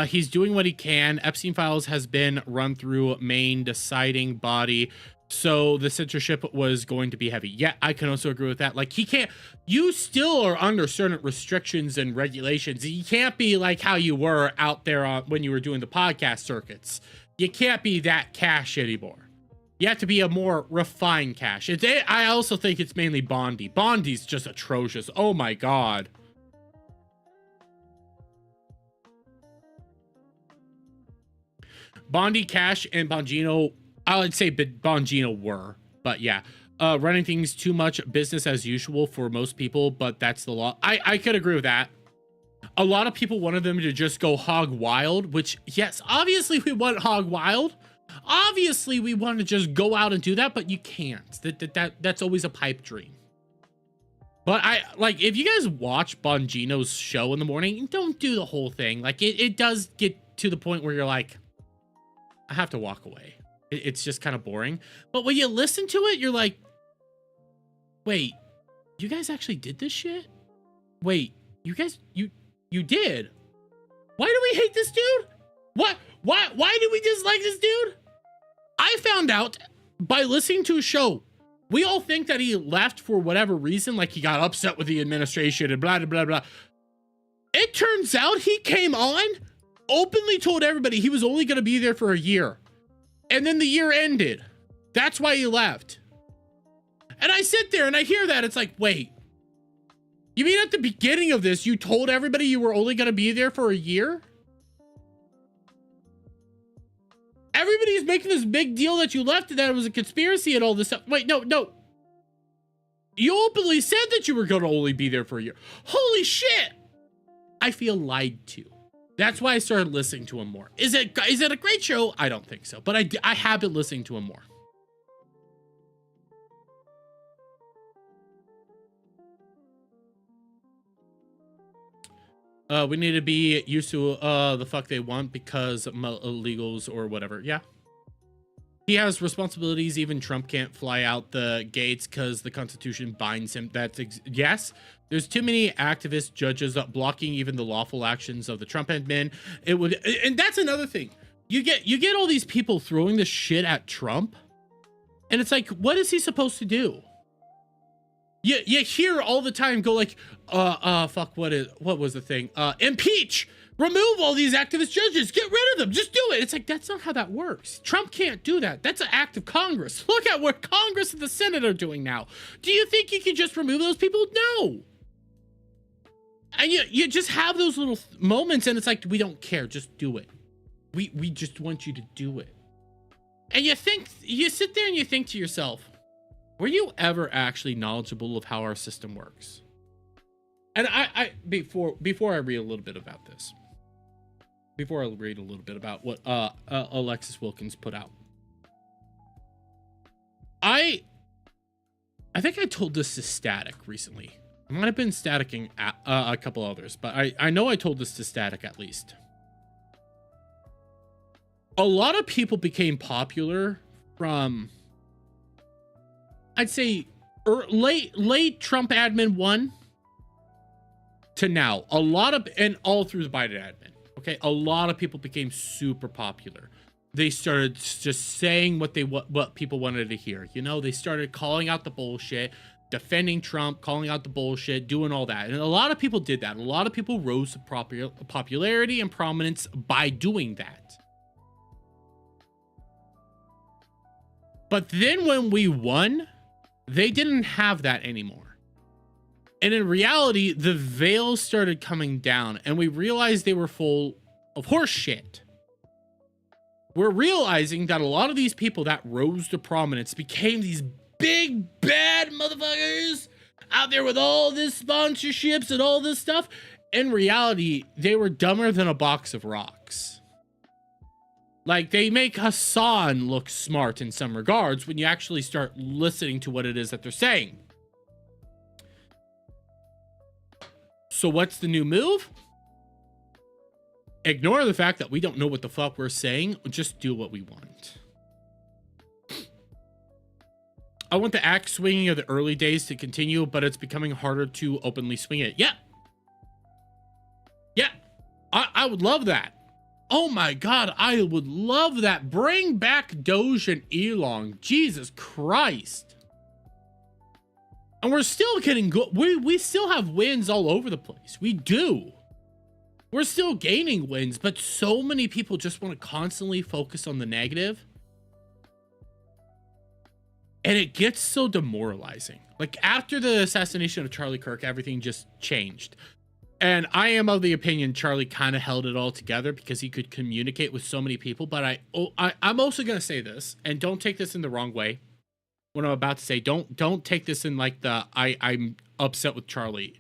He's doing what he can. Epstein Files has been run through Maine deciding body, so the censorship was going to be heavy. Yeah, I can also agree with that. Like, he can't, you still are under certain restrictions and regulations. You can't be like how you were out there when you were doing the podcast circuits. You can't be that Kash anymore. You have to be a more refined Kash. I also think it's mainly Bondi. Bondi's just atrocious. Oh my God. Bondi, Kash, and Bongino, I would say Bongino were, but yeah. Running things too much business as usual for most people, but that's the law. I could agree with that. A lot of people wanted them to just go hog wild, which, yes, obviously we want hog wild. Obviously we want to just go out and do that, but you can't. That's always a pipe dream. But if you guys watch Bongino's show in the morning, don't do the whole thing. Like, it does get to the point where you're like, I have to walk away. It's just kind of boring. But when you listen to it, you're like, wait, you guys actually did this shit? Wait, you guys, you did? Why do we hate this dude? Why do we dislike this dude? I found out by listening to a show. We all think that he left for whatever reason, like he got upset with the administration and blah, blah, blah, blah. It turns out he came on, openly told everybody he was only going to be there for a year. And then the year ended. That's why he left. And I sit there and I hear that. It's like, wait, you mean at the beginning of this, you told everybody you were only going to be there for a year? Everybody's making this big deal that you left and that it was a conspiracy and all this stuff. Wait, no. You openly said that you were going to only be there for a year. Holy shit. I feel lied to. That's why I started listening to him more. Is it a great show? I don't think so, but I have been listening to him more. We need to be used to the fuck they want because illegals or whatever. Yeah. He has responsibilities. Even Trump can't fly out the gates because the Constitution binds him. Yes. There's too many activist judges blocking even the lawful actions of the Trump admin. And that's another thing. You get all these people throwing this shit at Trump, and it's like, what is he supposed to do? You hear all the time go like, fuck, what was the thing? Impeach, remove all these activist judges, get rid of them, just do it. It's like, that's not how that works. Trump can't do that. That's an act of Congress. Look at what Congress and the Senate are doing now. Do you think you can just remove those people? No. And you just have those little moments and it's like, we don't care, just do it. We just want you to do it. And you sit there and you think to yourself, were you ever actually knowledgeable of how our system works? And before I read a little bit about this, before I read a little bit about what Alexis Wilkins put out, I think I told this to Static recently. I might have been staticking a couple others, but I know I told this to Static at least. A lot of people became popular from, I'd say, late Trump admin 1 to now. A lot of, and all through the Biden admin, okay? A lot of people became super popular. They started just saying what people wanted to hear. You know, they started calling out the bullshit, defending Trump, calling out the bullshit, doing all that. And a lot of people did that. A lot of people rose to popularity and prominence by doing that. But then when we won, they didn't have that anymore. And in reality, the veil started coming down and we realized they were full of horse shit. We're realizing that a lot of these people that rose to prominence became these big bad motherfuckers out there with all this sponsorships and all this stuff. In reality, they were dumber than a box of rocks. Like, they make Hassan look smart in some regards when you actually start listening to what it is that they're saying. So what's the new move? Ignore the fact that we don't know what the fuck we're saying. Just do what we want. I want the axe swinging of the early days to continue, but it's becoming harder to openly swing it. Yeah. Yeah. I would love that. Oh my God, I would love that. Bring back Doge and Elon. Jesus Christ. And we're still getting good. We still have wins all over the place. We do. We're still gaining wins, but so many people just want to constantly focus on the negative. And it gets so demoralizing. Like, after the assassination of Charlie Kirk, everything just changed. And I am of the opinion Charlie kind of held it all together because he could communicate with so many people. But I'm also going to say this, and don't take this in the wrong way. What I'm about to say, don't take this in like the I'm upset with Charlie.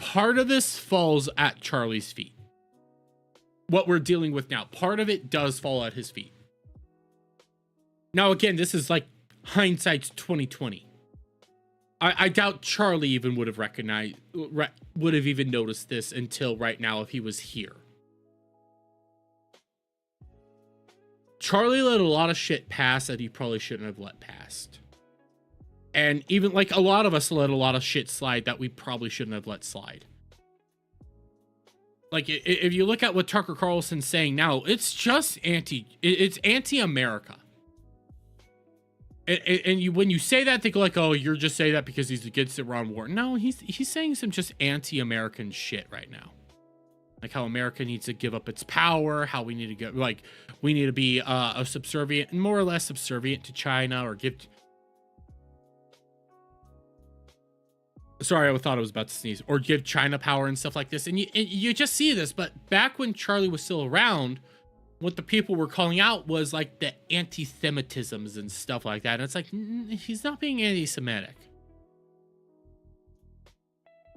part of this falls at Charlie's feet. What we're dealing with now, part of it does fall at his feet. Now, again, this is like hindsight's 2020. I doubt Charlie even would have even noticed this until right now if he was here. Charlie let a lot of shit pass that he probably shouldn't have let past. And even like a lot of us let a lot of shit slide that we probably shouldn't have let slide. Like if you look at what Tucker Carlson's saying now, it's just anti-America. And when you say that, they go like, "Oh, you're just saying that because he's against Iran war." No, he's saying some just anti-American shit right now, like how America needs to give up its power, how we need to get we need to be a subservient, more or less subservient to China, or give. Sorry, I thought I was about to sneeze, or give China power and stuff like this. And you just see this, but back when Charlie was still around, what the people were calling out was like the anti-Semitisms and stuff like that. And it's like, he's not being anti-Semitic.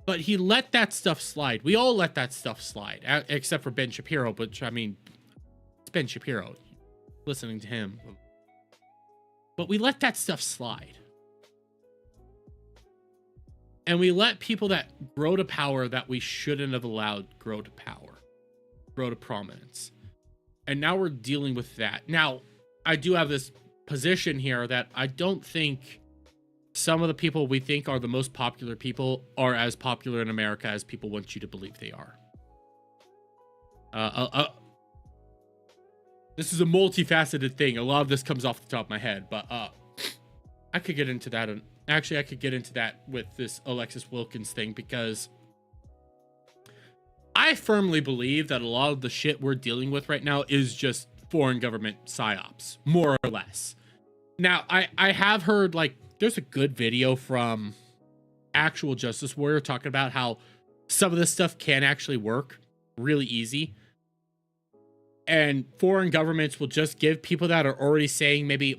But he let that stuff slide. We all let that stuff slide, except for Ben Shapiro. But I mean, it's Ben Shapiro, listening to him. But we let that stuff slide. And we let people that grow to power that we shouldn't have allowed grow to power, grow to prominence. And now we're dealing with that. Now, I do have this position here that I don't think some of the people we think are the most popular people are as popular in America as people want you to believe they are. This is a multifaceted thing. A lot of this comes off the top of my head, but I could get into that. Actually, I could get into that with this Alexis Wilkins thing, because I firmly believe that a lot of the shit we're dealing with right now is just foreign government psyops, more or less. Now, I have heard, like, there's a good video from actual Justice Warrior talking about how some of this stuff can actually work really easy. And foreign governments will just give people that are already saying maybe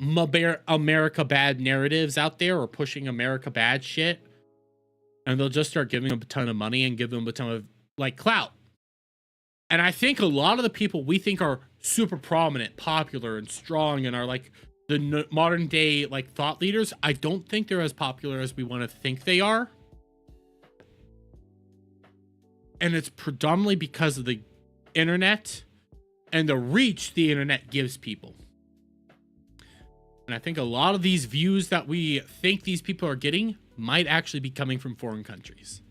America bad narratives out there, or pushing America bad shit, and they'll just start giving them a ton of money and give them a ton of like clout. And I think a lot of the people we think are super prominent, popular, and strong, and are like the modern day like thought leaders, I don't think they're as popular as we want to think they are. And it's predominantly because of the internet and the reach the internet gives people. And I think a lot of these views that we think these people are getting might actually be coming from foreign countries.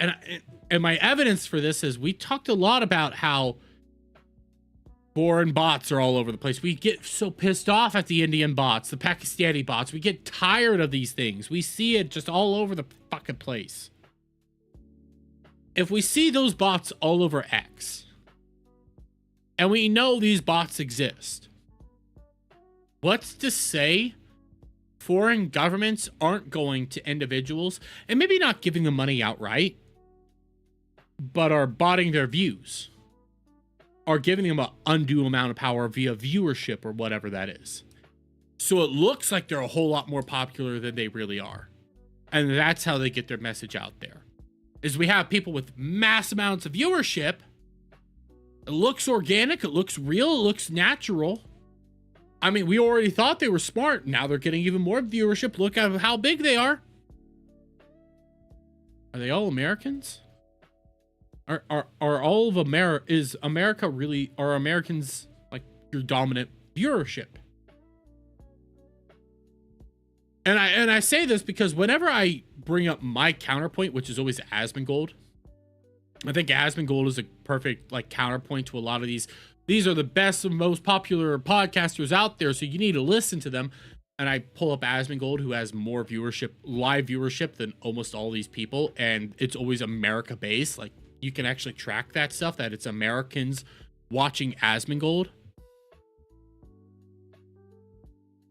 And my evidence for this is we talked a lot about how foreign bots are all over the place. We get so pissed off at the Indian bots, the Pakistani bots. We get tired of these things. We see it just all over the fucking place. If we see those bots all over X, and we know these bots exist, what's to say foreign governments aren't going to individuals and maybe not giving them money outright, but are botting their views, are giving them an undue amount of power via viewership or whatever that is. So it looks like they're a whole lot more popular than they really are. And that's how they get their message out there. Is we have people with mass amounts of viewership. It looks organic, it looks real, it looks natural. I mean, we already thought they were smart. Now they're getting even more viewership. Look at how big they are. Are they all Americans? Are all of America, is America really, are Americans like your dominant viewership? And I say this because whenever I bring up my counterpoint, which is always Asmongold, I think Asmongold is a perfect like counterpoint to a lot of these. These are the best and most popular podcasters out there, so you need to listen to them. And I pull up Asmongold, who has more viewership, live viewership, than almost all these people, and it's always America based. Like, you can actually track that stuff, that it's Americans watching Asmongold.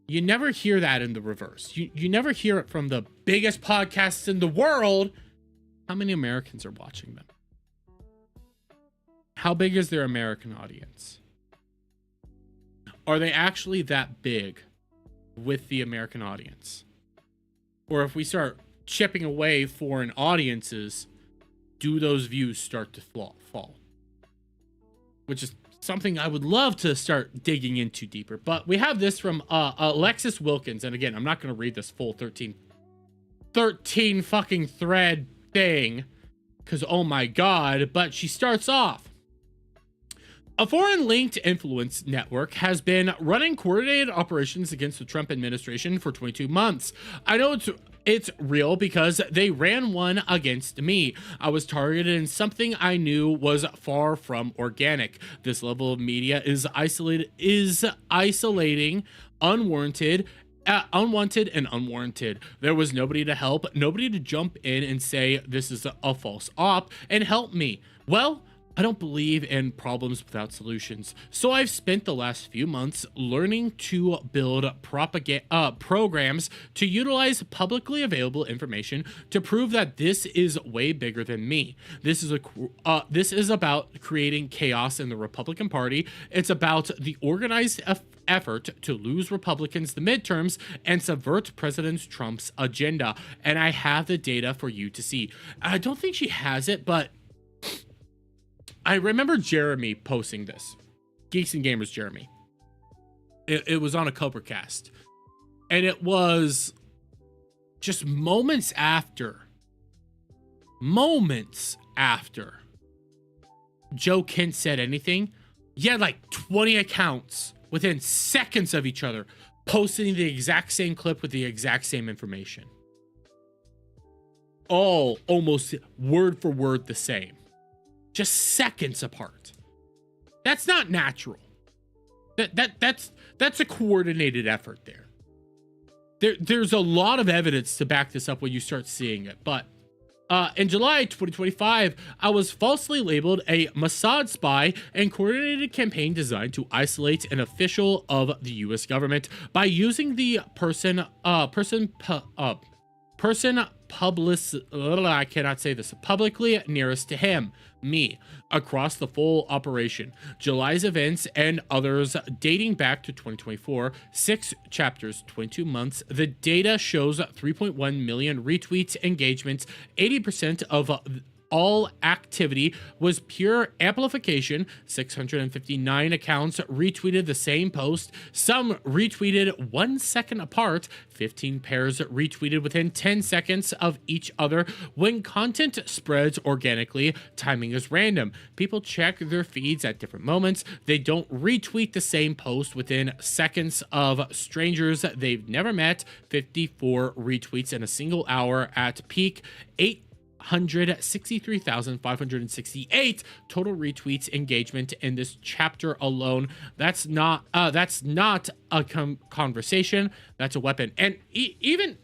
You never hear that in the reverse. You never hear it from the biggest podcasts in the world. How many Americans are watching them? How big is their American audience? Are they actually that big with the American audience? Or if we start chipping away foreign audiences, do those views start to fall? Which is something I would love to start digging into deeper. But we have this from Alexis Wilkins. And again, I'm not going to read this full 13 fucking thread thing, because oh my god, but she starts off. A foreign-linked influence network has been running coordinated operations against the Trump administration for 22 months. I know it's real because they ran one against me. I was targeted in something I knew was far from organic. This level of media is isolating, unwanted and unwarranted. There was nobody to help, nobody to jump in and say this is a false op and help me. Well, I don't believe in problems without solutions. So I've spent the last few months learning to build programs to utilize publicly available information to prove that this is way bigger than me. This is about creating chaos in the Republican Party. It's about the organized effort to lose Republicans the midterms and subvert President Trump's agenda. And I have the data for you to see. I don't think she has it, but I remember Jeremy posting this. Geeks and Gamers Jeremy. It was on a Cobracast. And it was just moments after Joe Kent said anything, you had like 20 accounts within seconds of each other posting the exact same clip with the exact same information. All almost word for word the same. Just seconds apart. That's not natural. That's a coordinated effort there. There's a lot of evidence to back this up when you start seeing it. But in July 2025, I was falsely labeled a Mossad spy and coordinated campaign designed to isolate an official of the U.S. government by using the publicly nearest to him, me, across the full operation. July's events and others dating back to 2024, 6 chapters, 22 months. The data shows 3.1 million retweets, engagements, 80% of all activity was pure amplification. 659 accounts retweeted the same post. Some retweeted 1 second apart. 15 pairs retweeted within 10 seconds of each other. When content spreads organically, timing is random. People check their feeds at different moments. They don't retweet the same post within seconds of strangers they've never met. 54 retweets in a single hour at peak. 863,568 total retweets engagement in this chapter alone. That's not a conversation. That's a weapon. And even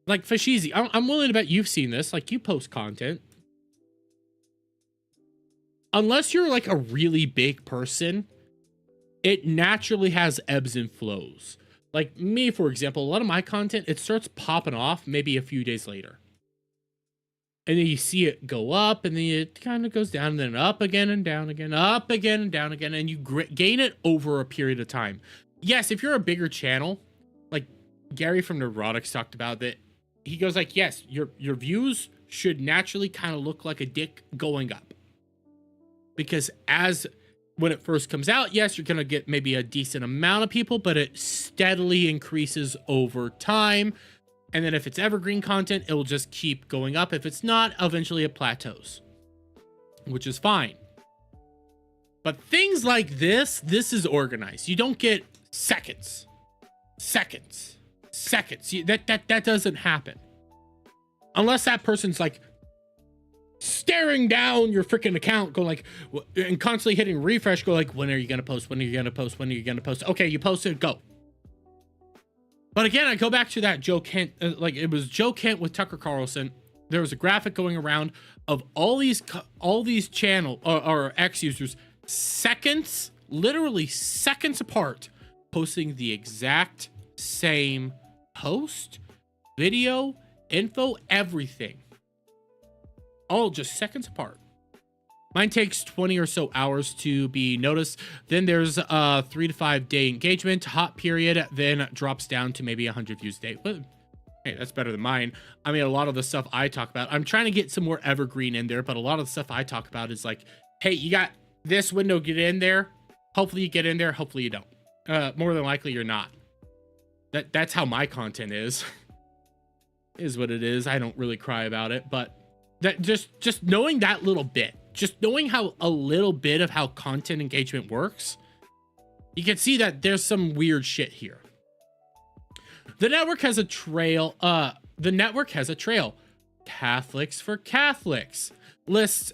like Fashizi, I'm willing to bet you've seen this. Like, you post content. Unless you're like a really big person, it naturally has ebbs and flows. Like me, for example, a lot of my content, it starts popping off maybe a few days later. And then you see it go up, and then it kind of goes down, and then up again and down again, up again and down again, and you gain it over a period of time. Yes, if you're a bigger channel, like Gary from Neurotics talked about that, he goes like, yes, your views should naturally kind of look like a dick going up. Because when it first comes out, yes, you're going to get maybe a decent amount of people, but it steadily increases over time. And then if it's evergreen content, it will just keep going up. If it's not, eventually it plateaus, which is fine. But things like this is organized. You don't get seconds. That doesn't happen. Unless that person's like staring down your freaking account, go like, and constantly hitting refresh, go like, when are you gonna post? When are you gonna post? When are you gonna post? Okay, you posted, go. But again, I go back to that Joe Kent, like it was Joe Kent with Tucker Carlson. There was a graphic going around of all these channel or X users, literally seconds apart, posting the exact same post, video, info, everything. All just seconds apart. Mine takes 20 or so hours to be noticed. Then there's a 3 to 5 day engagement, hot period, then drops down to maybe 100 views a day. Hey, that's better than mine. I mean, a lot of the stuff I talk about, I'm trying to get some more evergreen in there, but a lot of the stuff I talk about is like, hey, you got this window, get in there. Hopefully you get in there. Hopefully you don't. More than likely you're not. That's how my content is. Is what it is. I don't really cry about it, but that just knowing that little bit, just knowing how a little bit of how content engagement works, you can see that there's some weird shit here. The network has a trail. Catholics for Catholics lists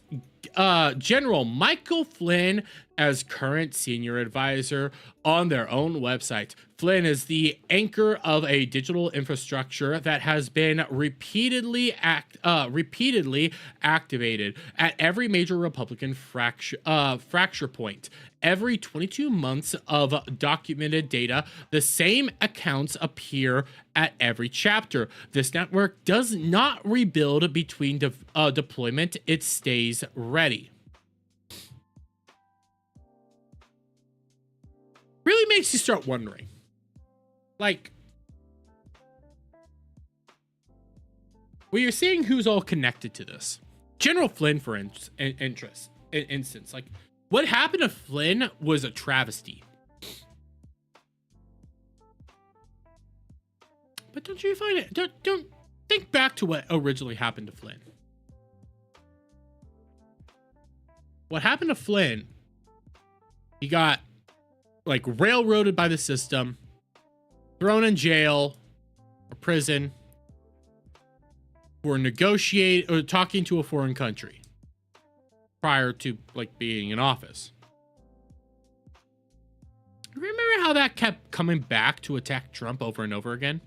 General Michael Flynn as current senior advisor on their own website. Flynn is the anchor of a digital infrastructure that has been repeatedly activated at every major Republican fracture point. Every 22 months of documented data, the same accounts appear at every chapter. This network does not rebuild between deployment, it stays ready. Really makes you start wondering. Like, well, you're seeing who's all connected to this. General Flynn, for instance, like, what happened to Flynn was a travesty. But don't you find it? Don't think back to what originally happened to Flynn. What happened to Flynn? He got like railroaded by the system, thrown in jail or prison for talking to a foreign country prior to like being in office. Remember how that kept coming back to attack Trump over and over again?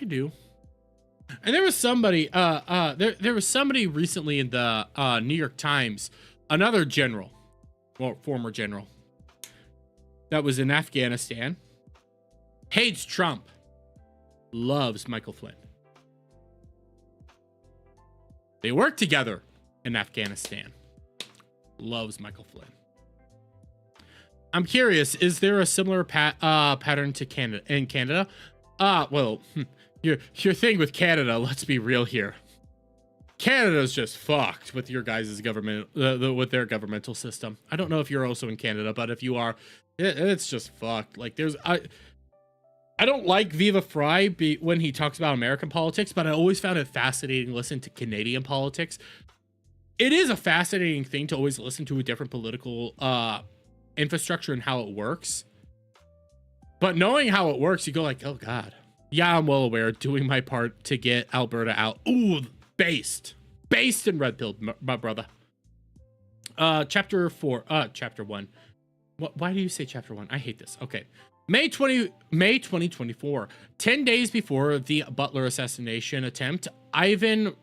I do. And there was somebody there was somebody recently in the New York Times, another general, well, former general, that was in Afghanistan, hates Trump, loves Michael Flynn. They work together in Afghanistan, loves Michael Flynn. I'm curious, is there a similar pattern to Canada? In Canada? Well, your thing with Canada, let's be real here. Canada's just fucked with your guys' government, with their governmental system. I don't know if you're also in Canada, but if you are, it's just fucked. Like, I don't like Viva Fry when he talks about American politics, but I always found it fascinating to listen to Canadian politics. It is a fascinating thing to always listen to a different political infrastructure and how it works. But knowing how it works, you go like, oh God. Yeah, I'm well aware, doing my part to get Alberta out. Ooh, based and red pilled, my brother. Chapter 1. Why do you say chapter 1? I hate this. Okay. May 2024, 10 days before the Butler assassination attempt, I'm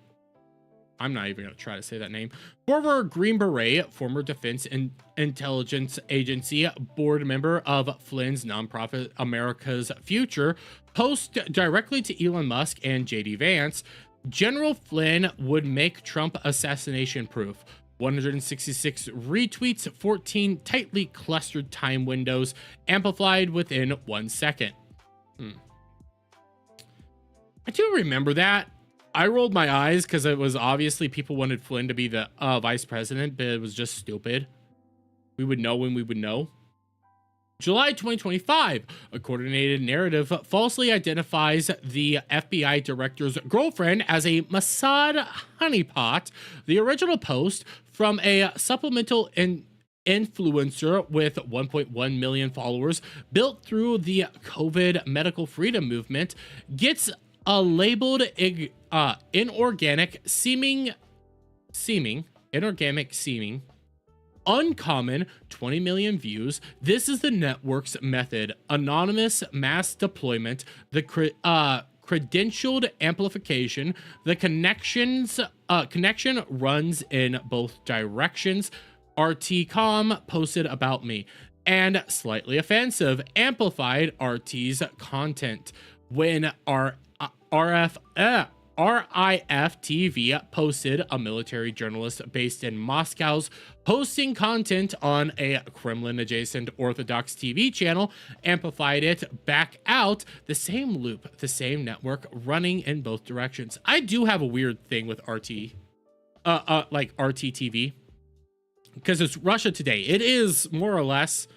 not even going to try to say that name, former Green Beret, former Defense and Intelligence Agency board member of Flynn's nonprofit America's Future, post directly to Elon Musk and JD Vance, General Flynn would make Trump assassination proof. 166 retweets, 14 tightly clustered time windows, amplified within 1 second. I do remember that. I rolled my eyes because it was obviously people wanted Flynn to be the vice president, but it was just stupid. We would know when we would know. July 2025, a coordinated narrative falsely identifies the FBI director's girlfriend as a Mossad honeypot. The original post from a supplemental influencer with 1.1 million followers built through the COVID medical freedom movement gets a labeled inorganic seeming, uncommon 20 million views. This is the network's method. Anonymous mass deployment, the credentialed amplification, the connection runs in both directions. RT.com posted about me, and slightly offensive amplified RT's content when RIF TV posted a military journalist based in Moscow's hosting content on a Kremlin-adjacent Orthodox TV channel, amplified it back out, the same loop, the same network running in both directions. I do have a weird thing with RT, like RT TV, because it's Russia Today. It is more or less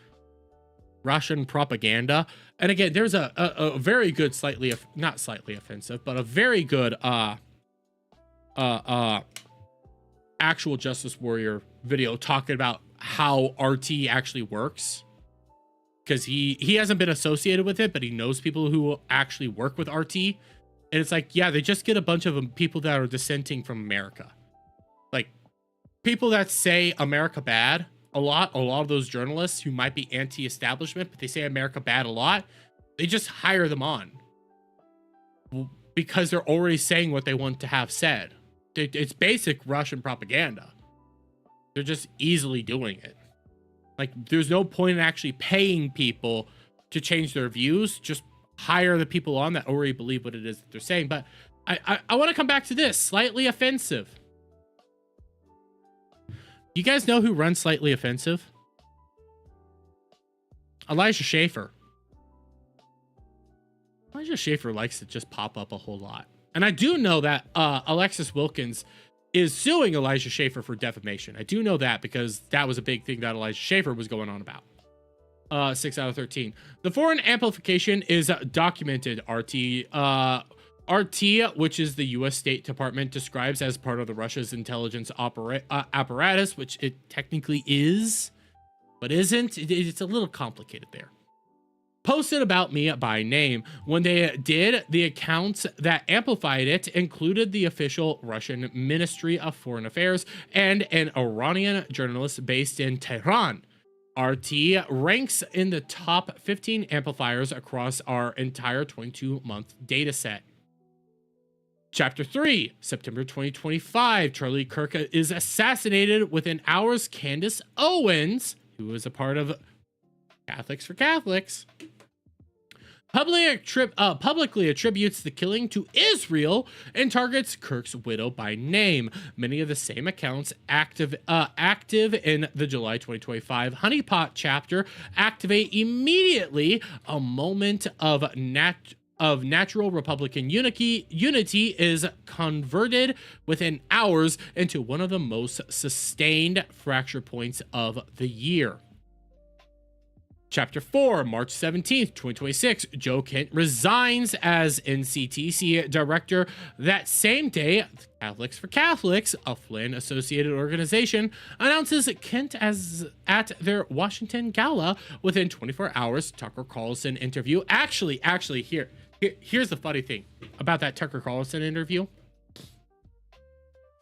Russian propaganda. And again, there's a very good, not slightly offensive, but a very good actual Justice Warrior video talking about how RT actually works. Because he hasn't been associated with it, but he knows people who actually work with RT. And it's like, yeah, they just get a bunch of people that are dissenting from America. Like, people that say America bad a lot of those journalists who might be anti-establishment, but they say America bad a lot, they just hire them on because they're already saying what they want to have said. It's basic Russian propaganda. They're just easily doing it. Like, there's no point in actually paying people to change their views. Just hire the people on that already believe what it is that they're saying. But I want to come back to this. Slightly offensive. You guys know who runs Slightly Offensive? Elijah Schaffer. Elijah Schaffer likes to just pop up a whole lot. And I do know that Alexis Wilkins is suing Elijah Schaffer for defamation. I do know that because that was a big thing that Elijah Schaffer was going on about. 6 out of 13. The foreign amplification is documented. RT, which is the U.S. State Department, describes as part of the Russia's intelligence apparatus, which it technically is, but isn't. It's a little complicated there. Posted about me by name. When they did, the accounts that amplified it included the official Russian Ministry of Foreign Affairs and an Iranian journalist based in Tehran. RT ranks in the top 15 amplifiers across our entire 22-month data set. Chapter 3, September 2025. Charlie Kirk is assassinated within hours. Candace Owens, who is a part of Catholics for Catholics, publicly attributes the killing to Israel and targets Kirk's widow by name. Many of the same accounts active in the July 2025 Honeypot chapter activate immediately. A moment of natural Republican unity is converted within hours into one of the most sustained fracture points of the year. Chapter 4, March 17th, 2026. Joe Kent resigns as NCTC director. That same day, Catholics for Catholics, a Flynn-associated organization, announces Kent as at their Washington gala within 24 hours. Tucker Carlson interview. Actually, here's the funny thing about that Tucker Carlson interview.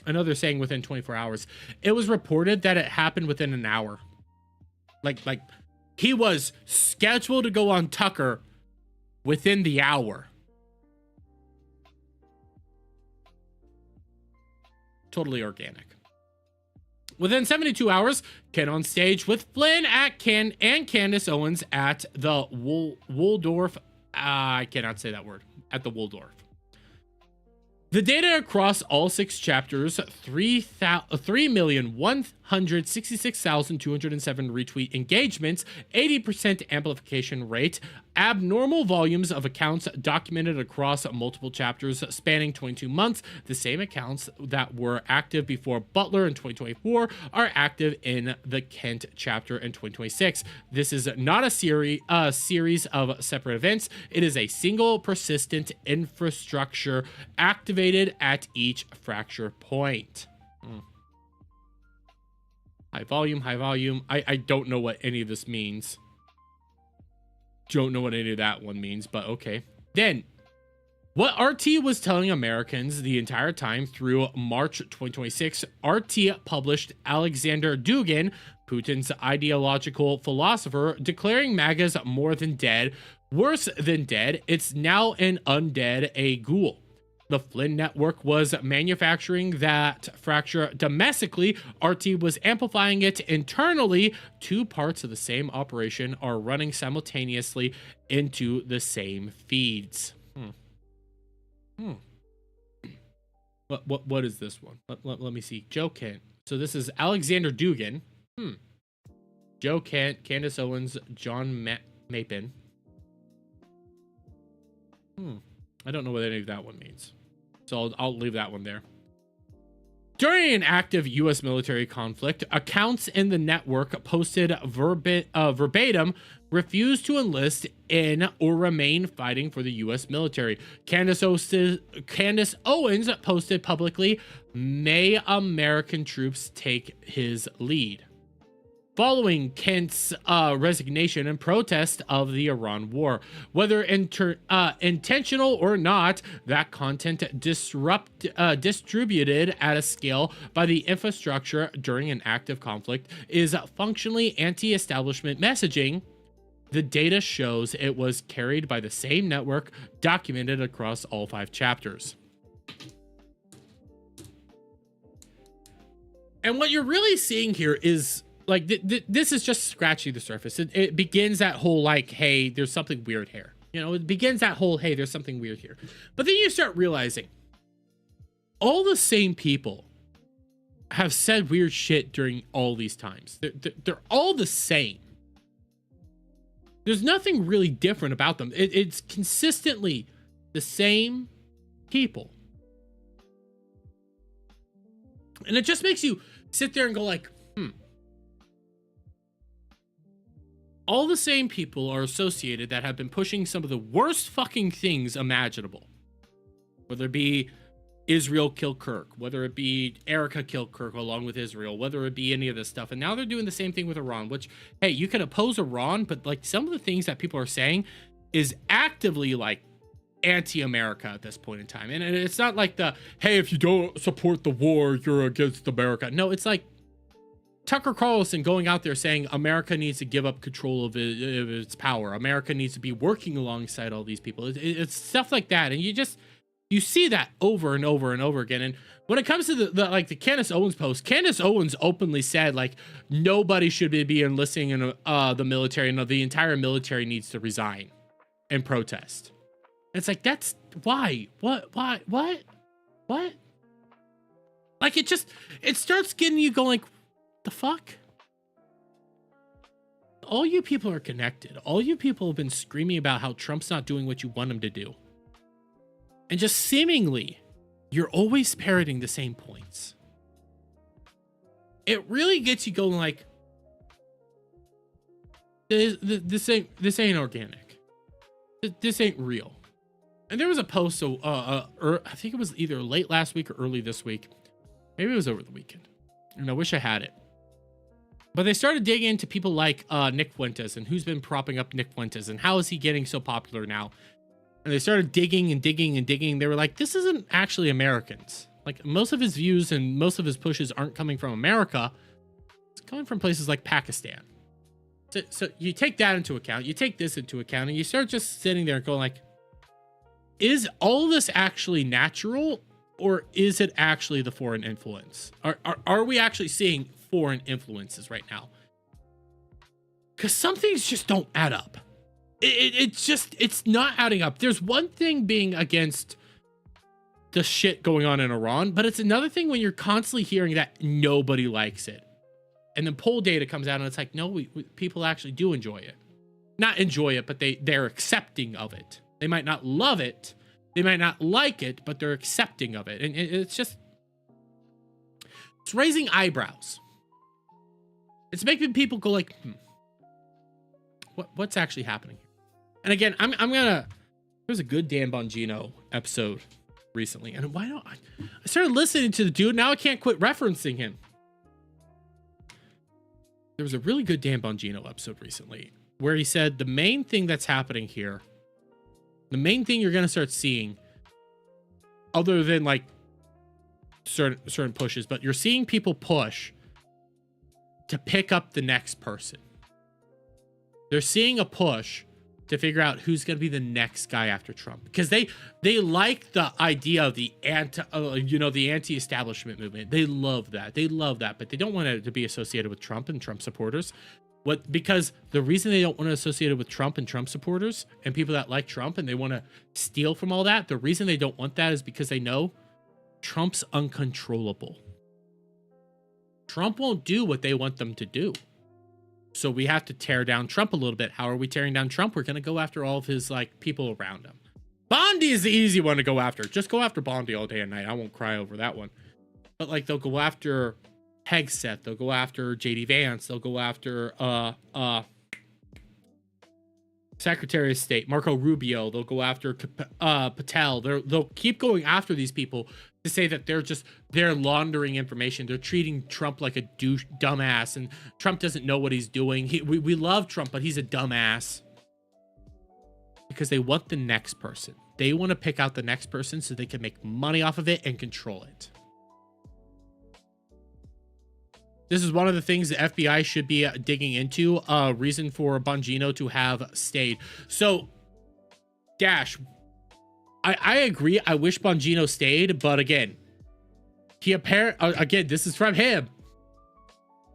I know they're saying within 24 hours. It was reported that it happened within an hour. Like he was scheduled to go on Tucker within the hour. Totally organic. Within 72 hours, Ken on stage with Flynn and Candace Owens at the Waldorf. I cannot say that word. At the Waldorf. The data across all 6 chapters, 3,166,207 retweet engagements, 80% amplification rate, abnormal volumes of accounts documented across multiple chapters spanning 22 months. The same accounts that were active before Butler in 2024 are active in the Kent chapter in 2026. This is not a series of separate events. It is a single persistent infrastructure activated at each fracture point. High volume. I don't know what any of this means. Don't know what any of that one means, but okay. Then, what RT was telling Americans the entire time through March 2026, RT published Alexander Dugin, Putin's ideological philosopher, declaring MAGA's more than dead, worse than dead. It's now an undead, a ghoul. The Flynn network was manufacturing that fracture domestically. RT was amplifying it internally. 2 parts of the same operation are running simultaneously into the same feeds. What is this one? Let me see. Joe Kent. So this is Alexander Dugan. Joe Kent, Candace Owens, John Mapin. I don't know what any of that one means. So I'll leave that one there. During an active U.S. military conflict, accounts in the network posted verbatim refused to enlist in or remain fighting for the U.S. military. Candace Owens posted publicly, "May American troops take his lead," following Kent's resignation and protest of the Iran war. Whether intentional or not, that content distributed at a scale by the infrastructure during an active conflict is functionally anti-establishment messaging. The data shows it was carried by the same network, documented across all 5 chapters. And what you're really seeing here is, like, this is just scratching the surface. It begins that whole, like, hey, there's something weird here. You know, it begins that whole, hey, there's something weird here. But then you start realizing all the same people have said weird shit during all these times. They're all the same. There's nothing really different about them. It's consistently the same people. And it just makes you sit there and go like, all the same people are associated that have been pushing some of the worst fucking things imaginable. Whether it be Israel kill Kirk, whether it be Erica kill Kirk along with Israel, whether it be any of this stuff. And now they're doing the same thing with Iran, which, hey, you can oppose Iran, but like some of the things that people are saying is actively like anti-America at this point in time. And it's not like the, hey, if you don't support the war, you're against America. No, it's like Tucker Carlson going out there saying America needs to give up control of its power. America needs to be working alongside all these people. It's stuff like that. And you see that over and over and over again. And when it comes to the Candace Owens post, Candace Owens openly said, like, nobody should be enlisting in the military, and the entire military needs to resign and protest. And it's like, that's why? What? Like, it starts getting you going, the fuck? All you people are connected. All you people have been screaming about how Trump's not doing what you want him to do. And just seemingly, you're always parroting the same points. It really gets you going like, this ain't organic. This ain't real. And there was a post, I think it was either late last week or early this week. Maybe it was over the weekend. And I wish I had it. But they started digging into people like Nick Fuentes and who's been propping up Nick Fuentes and how is he getting so popular now. And they started digging and digging and digging. They were like, this isn't actually Americans. Like, most of his views and most of his pushes aren't coming from America. It's coming from places like Pakistan. So you take that into account. You take this into account. And you start just sitting there going like, is all this actually natural? Or is it actually the foreign influence? Are we actually seeing foreign influences right now? Because some things just don't add up. It's not adding up. There's one thing being against the shit going on in Iran, but it's another thing when you're constantly hearing that nobody likes it. And then poll data comes out and it's like, no, people actually do enjoy it. Not enjoy it, but they're accepting of it. They might not love it. They might not like it, but they're accepting of it. And it's raising eyebrows. It's making people go like, what's actually happening here? And again, I'm gonna, there was a good Dan Bongino episode recently. And why don't I started listening to the dude. Now I can't quit referencing him. There was a really good Dan Bongino episode recently where he said the main thing that's happening here, the main thing you're going to start seeing, other than like certain pushes, but you're seeing people push to pick up the next person. They're seeing a push to figure out who's going to be the next guy after Trump, because they like the idea of the anti-establishment movement. They love that, but they don't want it to be associated with Trump and Trump supporters. Because the reason they don't want to associate it with Trump and Trump supporters and people that like Trump and they want to steal from all that, the reason they don't want that is because they know Trump's uncontrollable. Trump won't do what they want them to do. So we have to tear down Trump a little bit. How are we tearing down Trump? We're going to go after all of his like people around him. Bondi is the easy one to go after. Just go after Bondi all day and night. I won't cry over that one. But like they'll go after Hegseth, they'll go after JD Vance, they'll go after Secretary of State Marco Rubio, they'll go after Patel. They'll keep going after these people to say that they're laundering information. They're treating Trump like a dumbass, and Trump doesn't know what he's doing. We love Trump, but he's a dumbass. Because they want the next person. They want to pick out the next person so they can make money off of it and control it. This is one of the things the FBI should be digging into. Reason for Bongino to have stayed. So, Dash, I agree. I wish Bongino stayed, but again, again, this is from him.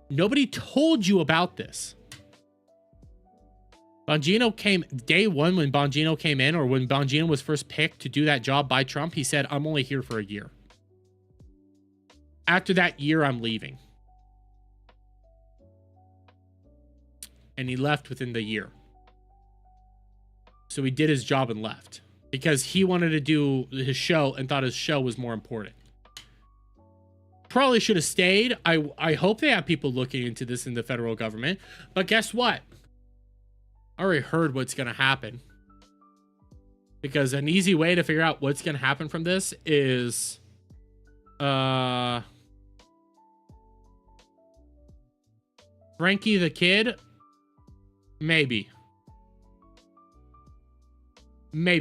Nobody told you about this. Bongino came day one when Bongino came in, or when Bongino was first picked to do that job by Trump. He said, "I'm only here for a year. After that year, I'm leaving." And he left within the year. So he did his job and left because he wanted to do his show and thought his show was more important. Probably should have stayed. I hope they have people looking into this in the federal government. But guess what? I already heard what's going to happen. Because an easy way to figure out what's going to happen from this is Frankie the Kid. Maybe,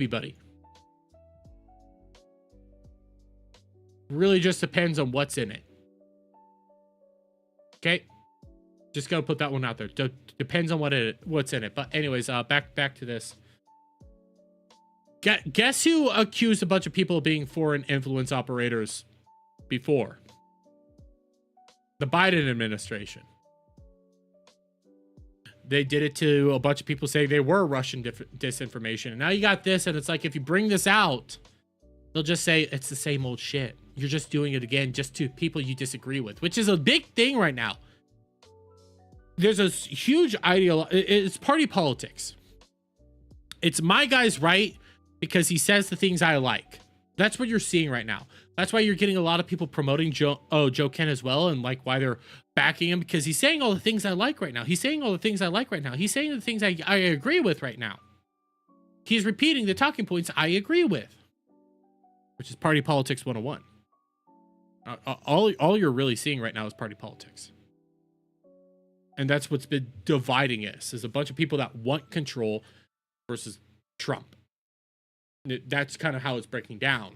buddy. Really just depends on what's in it. Okay? Just gotta put that one out there. Depends on what's in it. But anyways, back to this. Guess who accused a bunch of people of being foreign influence operators before? The Biden administration. They did it to a bunch of people saying they were Russian disinformation. And now you got this, and it's like, if you bring this out, they'll just say it's the same old shit. You're just doing it again just to people you disagree with, which is a big thing right now. There's a huge it's party politics. It's my guy's right because he says the things I like. That's what you're seeing right now. That's why you're getting a lot of people promoting Joe Ken as well, and like why they're backing him, because he's saying all the things I like right now. He's saying all the things I like right now. He's saying the things I agree with right now. He's repeating the talking points I agree with, which is party politics 101. All you're really seeing right now is party politics. And that's what's been dividing us, is a bunch of people that want control versus Trump. That's kind of how it's breaking down.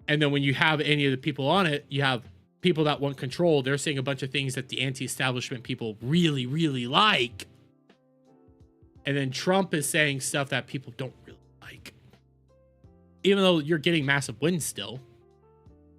And then when you have any of the people on it, you have people that want control. They're saying a bunch of things that the anti-establishment people really, really like. And then Trump is saying stuff that people don't really like. Even though you're getting massive wins still.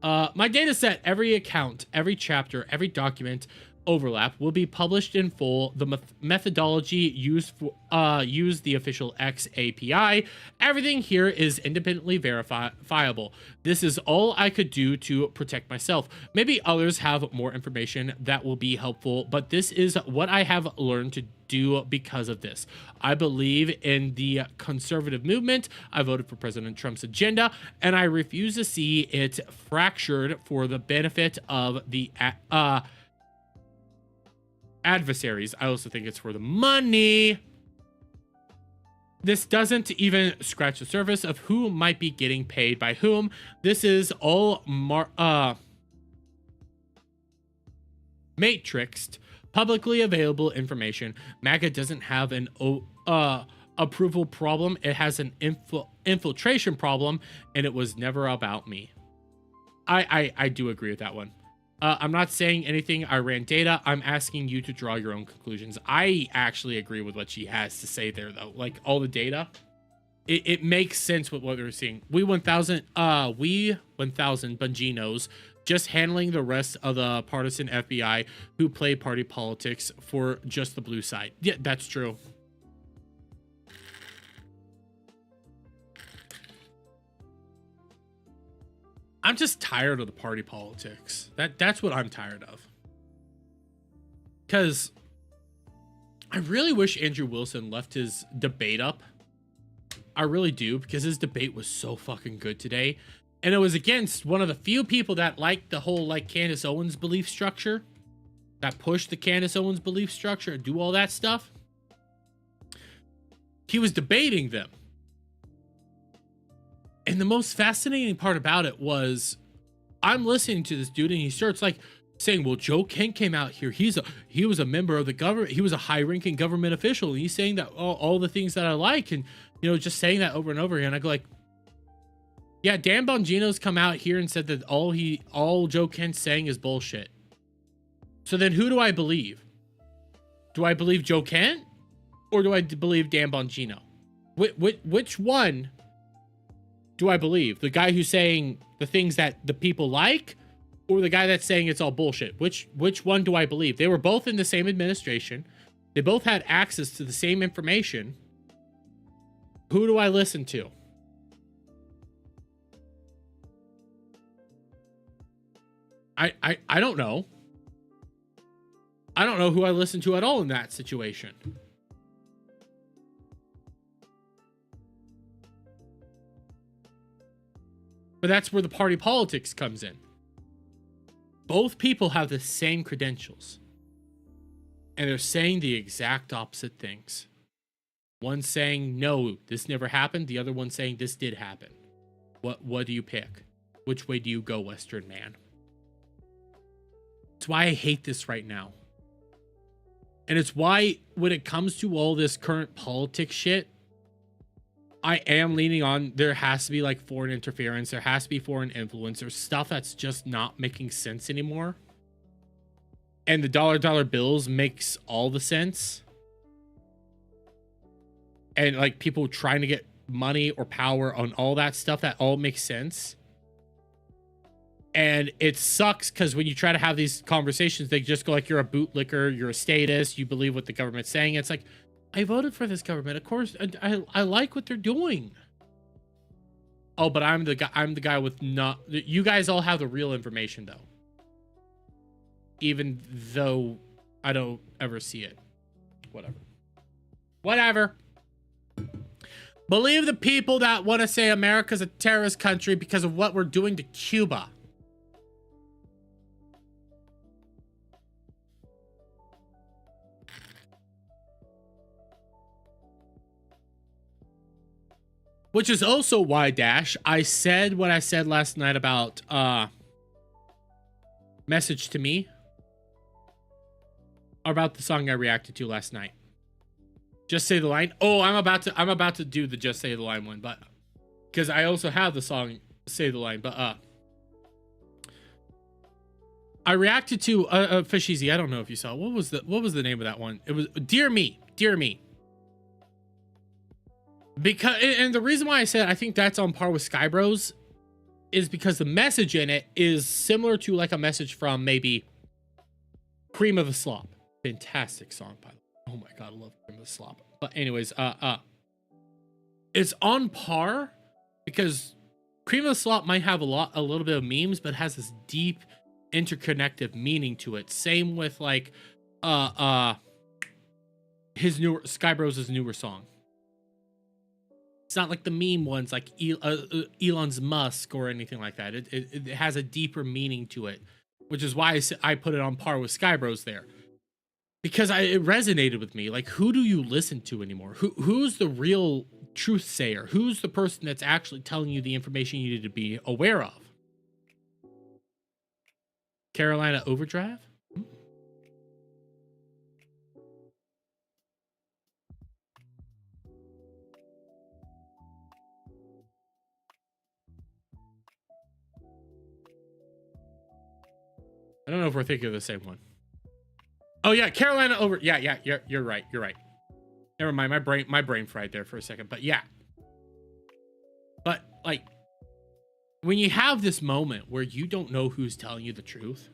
My data set, every account, every chapter, every document overlap will be published in full. The methodology used the official X API. Everything here is independently verifiable. This is all I could do to protect myself. Maybe others have more information that will be helpful, but this is what I have learned to do because of this. I believe in the conservative movement. I voted for President Trump's agenda, and I refuse to see it fractured for the benefit of the adversaries. I also think it's for the money. This doesn't even scratch the surface of who might be getting paid by whom. This is all matrixed, publicly available information. MAGA doesn't have an approval problem. It has an infiltration problem, and it was never about me. I do agree with that one. I'm not saying anything. I ran data. I'm asking you to draw your own conclusions. I actually agree with what she has to say there, though. Like, all the data, it makes sense with what we're seeing. We 1000 Bonginos just handling the rest of the partisan FBI who play party politics for just the blue side. Yeah, that's true. I'm just tired of the party politics. That's what I'm tired of. Because I really wish Andrew Wilson left his debate up. I really do, because his debate was so fucking good today. And it was against one of the few people that liked the whole, like, Candace Owens belief structure. That pushed the Candace Owens belief structure and do all that stuff. He was debating them. And the most fascinating part about it was, I'm listening to this dude and he starts like saying, well, Joe Kent came out here. He was a member of the government. He was a high-ranking government official. And he's saying that all the things that I like, and, you know, just saying that over and over again. I go like, yeah, Dan Bongino's come out here and said that all Joe Kent's saying is bullshit. So then who do I believe? Do I believe Joe Kent? Or do I believe Dan Bongino? Which one do I believe? The guy who's saying the things that the people like, or the guy that's saying it's all bullshit? Which one do I believe? They were both in the same administration. They both had access to the same information. Who do I listen to? I don't know. I don't know who I listen to at all in that situation. But that's where the party politics comes in. Both people have the same credentials. And they're saying the exact opposite things. One saying, no, this never happened. The other one saying, this did happen. What do you pick? Which way do you go, Western man? That's why I hate this right now. And it's why when it comes to all this current politics shit, I am leaning on there has to be like foreign interference. There has to be foreign influence. There's stuff that's just not making sense anymore. And the dollar bills makes all the sense. And like people trying to get money or power on all that stuff, that all makes sense. And it sucks because when you try to have these conversations, they just go like, you're a bootlicker, you're a statist, you believe what the government's saying. It's like, I voted for this government. Of course, I like what they're doing. Oh, but I'm the guy with not... You guys all have the real information, though. Even though I don't ever see it. Whatever. Believe the people that want to say America's a terrorist country because of what we're doing to Cuba. Which is also why, Dash, I said what I said last night about Message to Me. About the song I reacted to last night. Just Say the Line. Oh, I'm about to do the Just Say the Line one, but because I also have the song Say the Line, but I reacted to Fishizi. I don't know if you saw. What was the name of that one? It was Dear Me. Dear Me. Because, and the reason why I said I think that's on par with Sky Bros is because the message in it is similar to like a message from maybe Cream of the Slop. Fantastic song, by the way. Oh my god, I love Cream of the Slop. But anyways, it's on par because Cream of the Slop might have a little bit of memes, but has this deep interconnected meaning to it. Same with like his newer Sky Bros' newer song. It's not like the meme ones like Elon's Musk or anything like that. It has a deeper meaning to it, which is why I put it on par with Sky Bros there. Because it resonated with me. Like, who do you listen to anymore? Who's the real truth sayer? Who's the person that's actually telling you the information you need to be aware of? Carolina Overdrive? I don't know if we're thinking of the same one. Oh yeah, Carolina over. Yeah, you're right. You're right. Never mind. My brain fried there for a second. But yeah. But like, when you have this moment where you don't know who's telling you the truth,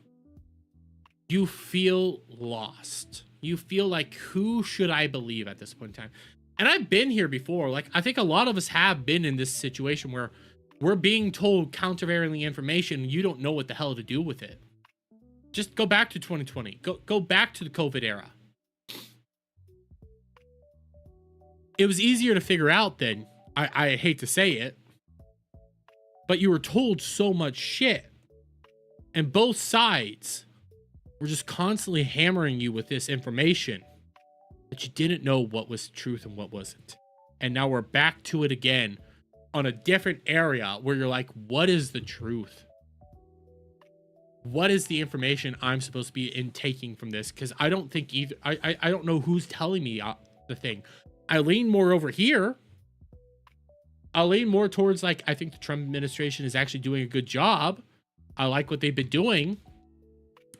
you feel lost. You feel like, who should I believe at this point in time? And I've been here before. Like, I think a lot of us have been in this situation where We're being told countervailing information. You don't know what the hell to do with it. Just go back to 2020. Go back to the COVID era. It was easier to figure out then. I hate to say it. But you were told so much shit. And both sides were just constantly hammering you with this information. But you didn't know what was truth and what wasn't. And now we're back to it again on a different area where you're like, what is the truth? What is the information I'm supposed to be intaking from this? Because I don't think either. I don't know who's telling me the thing. I lean more over here. I lean more towards like, I think the Trump administration is actually doing a good job. I like what they've been doing.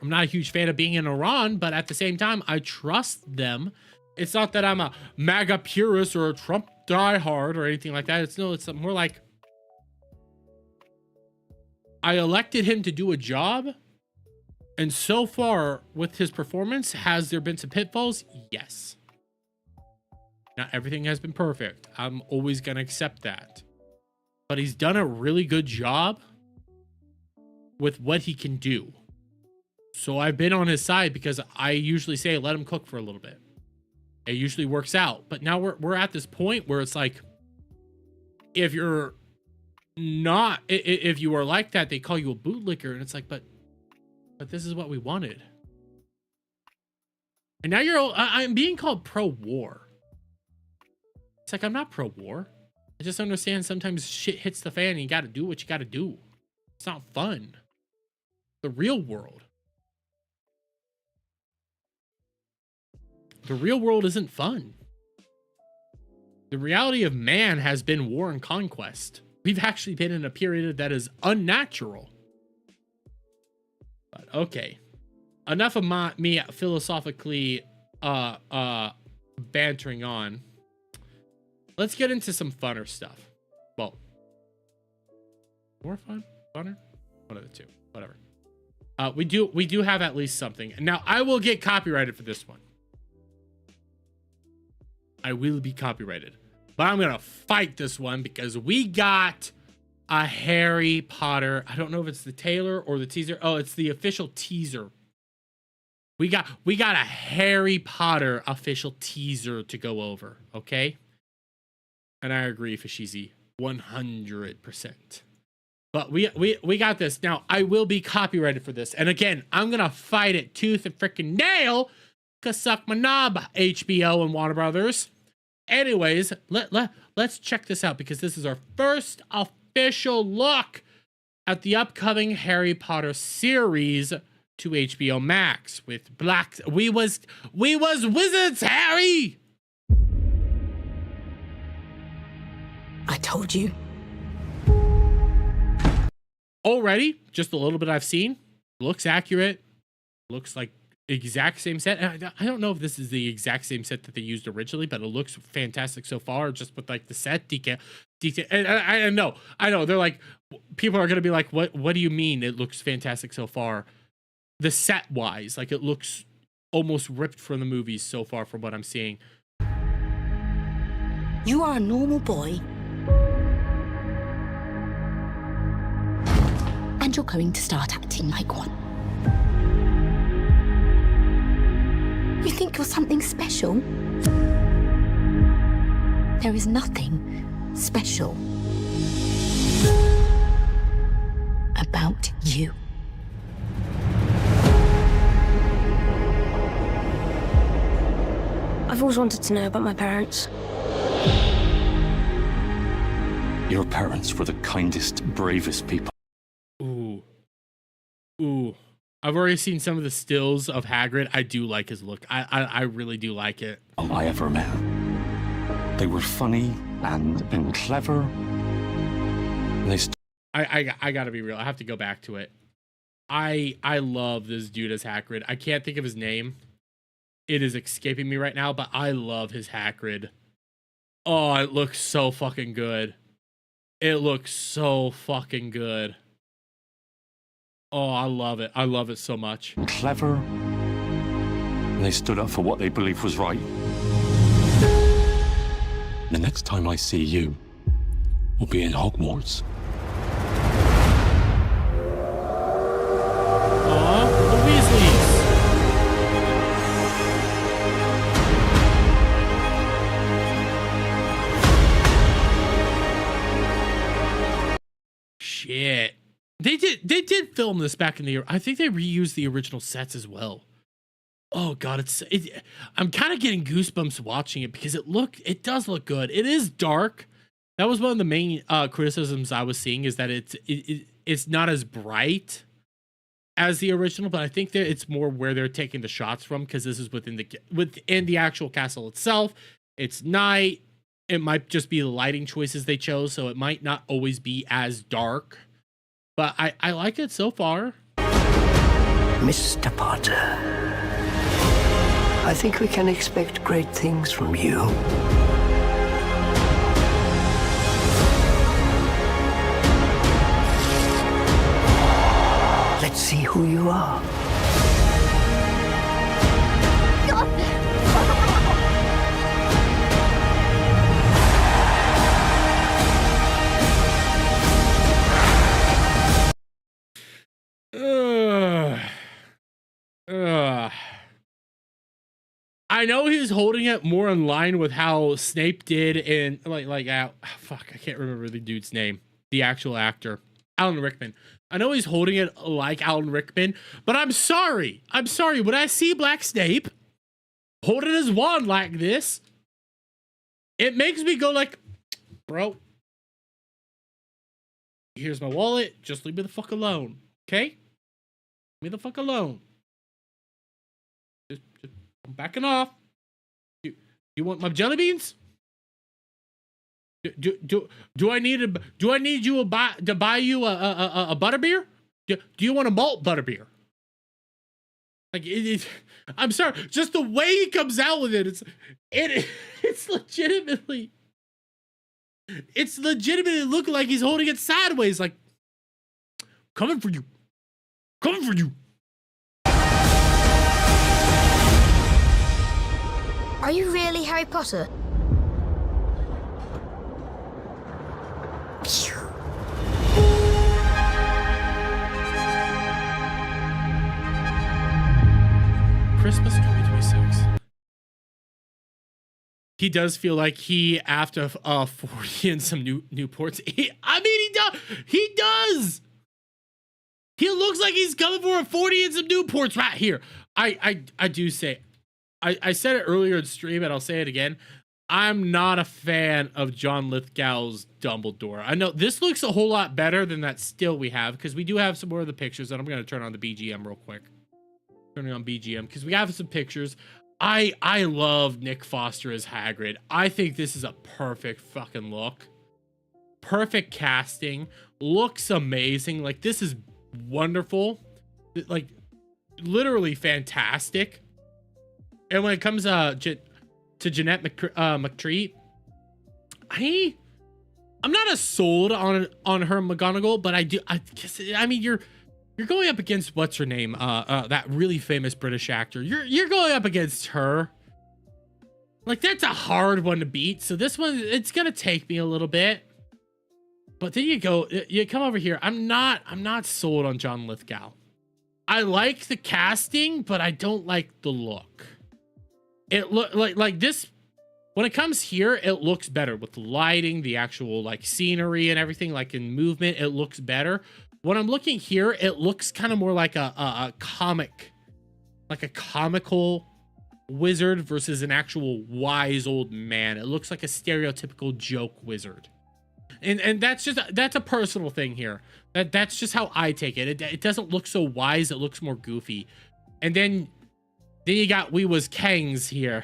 I'm not a huge fan of being in Iran, but at the same time, I trust them. It's not that I'm a MAGA purist or a Trump diehard or anything like that. It's more like I elected him to do a job. And so far with his performance, has there been some pitfalls? Yes. Not everything has been perfect. I'm always going to accept that. But he's done a really good job with what he can do. So I've been on his side because I usually say, let him cook for a little bit. It usually works out. But now we're at this point where it's like, if you're not, if you are like that, they call you a bootlicker. And it's like, but this is what we wanted. And now I'm being called pro-war. It's like, I'm not pro-war. I just understand sometimes shit hits the fan and you got to do what you got to do. It's not fun. The real world. The real world isn't fun. The reality of man has been war and conquest. We've actually been in a period that is unnatural. But okay. Enough of me philosophically bantering on. Let's get into some funner stuff. Well, more fun? Funner? One of the two. Whatever. We do have at least something. Now, I will get copyrighted for this one. I will be copyrighted. But I'm going to fight this one because we got a Harry Potter. I don't know if it's the trailer or the teaser. Oh, it's the official teaser. We got a Harry Potter official teaser to go over, okay? And I agree, Fashizi, 100%. But we got this. Now, I will be copyrighted for this. And again, I'm going to fight it tooth and freaking nail. Cause suck my knob, HBO and Warner Brothers. Anyways, let's check this out because this is our first official look at the upcoming Harry Potter series to HBO Max with we was wizards, Harry. I told you. Already, just a little bit I've seen. Looks accurate. Looks like exact same set. I don't know if this is the exact same set that they used originally, but it looks fantastic so far, just with like the set detail. And I know. They're like, people are gonna be like, what do you mean it looks fantastic so far? The set wise, like it looks almost ripped from the movies so far from what I'm seeing. You are a normal boy. And you're going to start acting like one. You think you're something special? There is nothing special about you. I've always wanted to know about my parents. Your parents were the kindest, bravest people. Ooh. I've already seen some of the stills of Hagrid. I do like his look. I really do like it. I ever met. They were funny and clever. And they I gotta be real. I have to go back to it. I love this dude as Hagrid. I can't think of his name. It is escaping me right now, but I love his Hagrid. Oh, it looks so fucking good. It looks so fucking good. Oh, I love it. I love it so much. Clever. And they stood up for what they believed was right. The next time I see you, we'll be in Hogwarts. shit. They did film this back in the year. I think they reused the original sets as well. Oh god, I'm kind of getting goosebumps watching it because it does look good. It is dark. That was one of the main criticisms I was seeing, is that it's not as bright as the original, but I think that it's more where they're taking the shots from, because this is within the actual castle itself. It's night. It might just be the lighting choices they chose, so it might not always be as dark. But I like it so far. Mr. Potter, I think we can expect great things from you. Let's see who you are. I know he's holding it more in line with how Snape did in fuck, I can't remember the dude's name. The actual actor, Alan Rickman. I know he's holding it like Alan Rickman, but I'm sorry. When I see Black Snape holding his wand like this, it makes me go like, bro, here's my wallet. Just leave me the fuck alone, okay? Leave me the fuck alone. Just I'm backing off. You want my jelly beans? Do I need you to buy you a butterbeer? Do you want a malt butterbeer? Like I'm sorry, just the way he comes out with it, it's legitimately looking like he's holding it sideways, like coming for you. Are you really Harry Potter? Christmas 2026. He does feel like he, after 40 and some Newports, he does. He looks like he's coming for a 40 and some Newports right here. I do say, I said it earlier in stream, and I'll say it again. I'm not a fan of John Lithgow's Dumbledore. I know this looks a whole lot better than that still we have, because we do have some more of the pictures, and I'm going to turn on the BGM real quick. Turning on BGM, because we have some pictures. I love Nick Foster as Hagrid. I think this is a perfect fucking look. Perfect casting. Looks amazing. Like, this is wonderful. Like, literally fantastic. And when it comes to Jeanette McTreat, I'm not as sold on her McGonagall, but I mean, you're going up against what's her name, that really famous British actor. You're going up against her. Like, that's a hard one to beat. So this one, it's gonna take me a little bit. But then you come over here. I'm not sold on John Lithgow. I like the casting, but I don't like the look. It look like this. When it comes here, it looks better with the lighting, the actual like scenery and everything, like in movement, it looks better. When I'm looking here, it looks kind of more like a comic, like a comical wizard versus an actual wise old man. It looks like a stereotypical joke wizard. And that's a personal thing here. That's just how I take it. It doesn't look so wise, it looks more goofy. And then you got We Was Kangs here.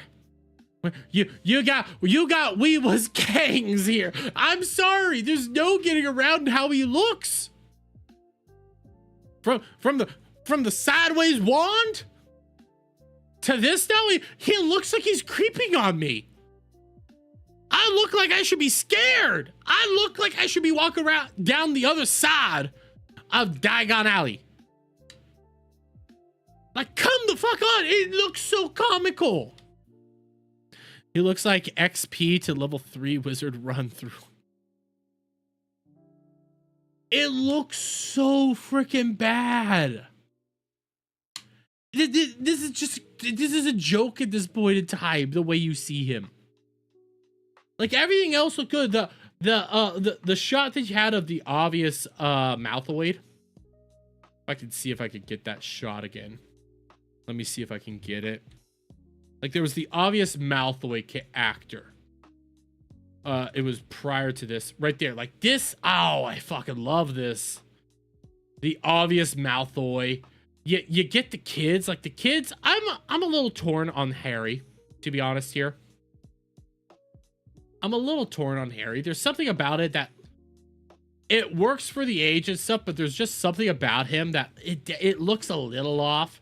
You got We Was Kangs here. I'm sorry, there's no getting around how he looks. From the sideways wand to this now, he looks like he's creeping on me. I look like I should be scared. I look like I should be walking around down the other side of Diagon Alley. Like, come the fuck on. It looks so comical. He looks like XP to level 3 wizard run through. It looks so freaking bad. This is a joke at this point in time, the way you see him. Like, everything else looked good. The shot that you had of the obvious Malthoid. I could see if I could get that shot again. Let me see if I can get it. Like there was the obvious Malthoid actor. It was prior to this right there. Like this. Oh, I fucking love this. The obvious Malfoy. You get the kids. Like the kids. I'm a little torn on Harry, to be honest here. I'm a little torn on Harry. There's something about it that it works for the age and stuff, but there's just something about him that it looks a little off.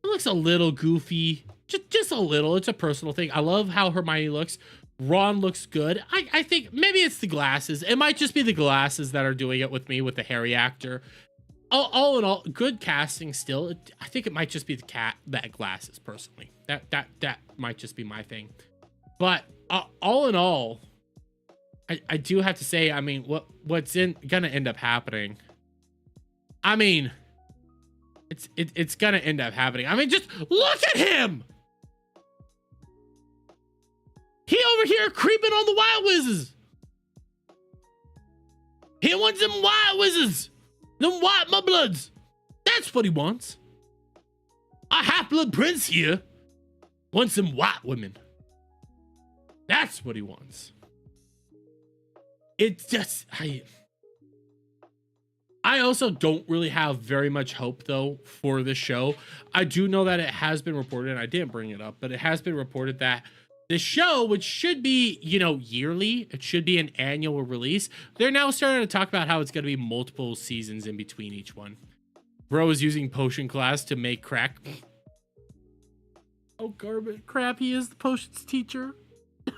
It looks a little goofy. Just a little. It's a personal thing. I love how Hermione looks. Ron looks good. I think maybe it's the glasses. It might just be the glasses that are doing it with me with the Harry actor. All in all, good casting still. I think it might just be that glasses personally. That might just be my thing. But all in all, I do have to say, I mean, what's gonna end up happening? I mean, it's gonna end up happening. I mean, just look at him. He over here creeping on the Wild Wizards. He wants them Wild Wizards. Them white mudbloods. That's what he wants. A half-blood prince here wants them white women. That's what he wants. It's just... I also don't really have very much hope, though, for this show. I do know that it has been reported, and I didn't bring it up, but it has been reported that the show, which should be, you know, yearly, it should be an annual release, they're now starting to talk about how it's going to be multiple seasons in between each one. Bro is using potion class to make crack. Oh, garbage. Crap, he is the potions teacher. He's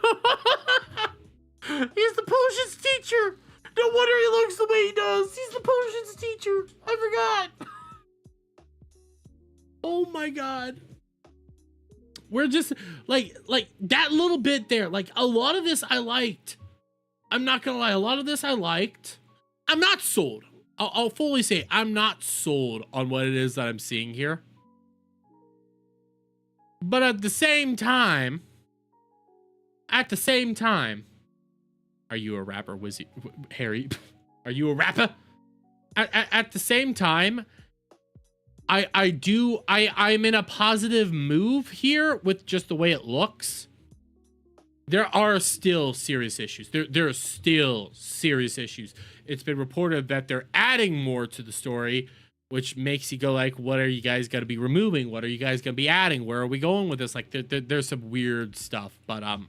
the potions teacher. No wonder he looks the way he does. He's the potions teacher. I forgot. Oh my god. We're just like that little bit there. Like a lot of this I liked. I'm not gonna lie. A lot of this I liked. I'm not sold. I'll fully say I'm not sold on what it is that I'm seeing here. But at the same time, are you a rapper, Wizzy? Harry? Are you a rapper? At the same time, I'm in a positive move here with just the way it looks. There are still serious issues. There are still serious issues. It's been reported that they're adding more to the story, which makes you go like, what are you guys going to be removing? What are you guys going to be adding? Where are we going with this? Like there's some weird stuff, but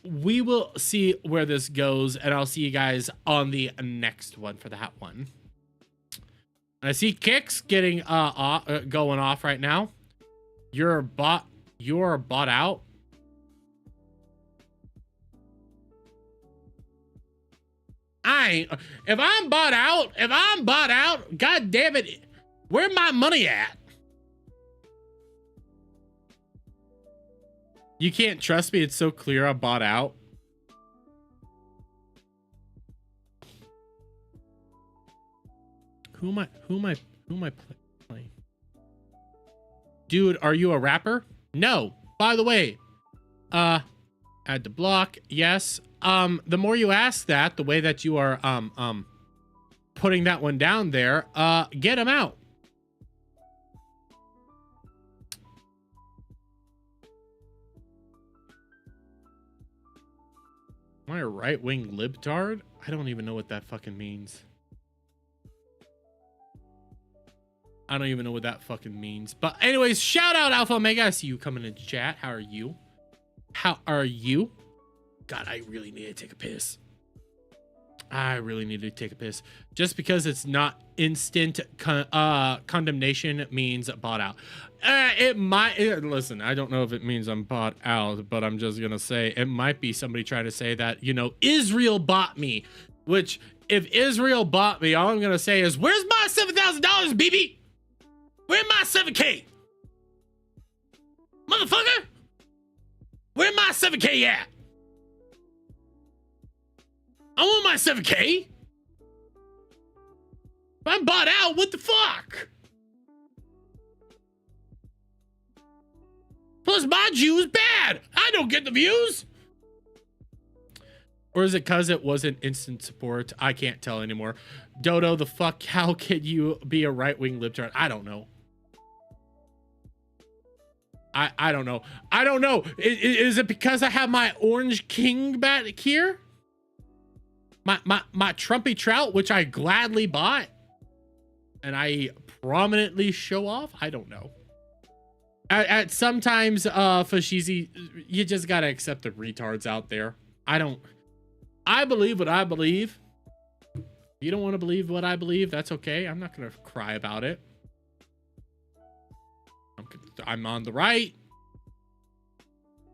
we will see where this goes, and I'll see you guys on the next one for that one. And I see Kicks getting going off right now. You're bought out. If I'm bought out, god damn it, where my money at? You can't trust me, it's so clear I'm bought out. Who am I playing? Dude, are you a rapper? No. By the way, add to block. Yes. The more you ask that, the way that you are putting that one down there, get him out. Am I a right-wing libtard? I don't even know what that fucking means. I don't even know what that fucking means. But anyways, shout out Alpha Omega. I see you coming into chat. How are you? How are you? God, I really need to take a piss. I really need to take a piss. Just because it's not instant condemnation means bought out. It might, listen, I don't know if it means I'm bought out, but I'm just gonna say it might be somebody trying to say that, you know, Israel bought me. Which, if Israel bought me, all I'm gonna say is, where's my $7,000, BB? Where's my 7K? Motherfucker? Where my 7K at? I want my 7K. If I'm bought out, what the fuck? Plus, my Jew is bad. I don't get the views. Or is it because it wasn't instant support? I can't tell anymore. Dodo, the fuck, how can you be a right-wing libtard? I don't know. I don't know. I don't know. Is it because I have my orange king back here? My Trumpy trout, which I gladly bought. And I prominently show off? I don't know. At sometimes, Fashizi, you just gotta accept the retards out there. I believe what I believe. If you don't want to believe what I believe, that's okay. I'm not gonna cry about it. I'm on the right.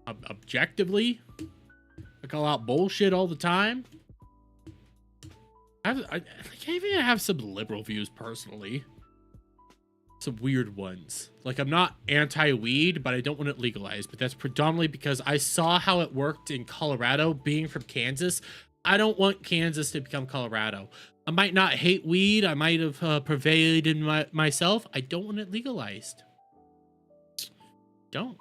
Objectively, I call out bullshit all the time. I can't even have some liberal views personally. Some weird ones. Like, I'm not anti-weed, but I don't want it legalized. But that's predominantly because I saw how it worked in Colorado, being from Kansas. I don't want Kansas to become Colorado. I might not hate weed. I might have pervaded myself. I don't want it legalized. Don't.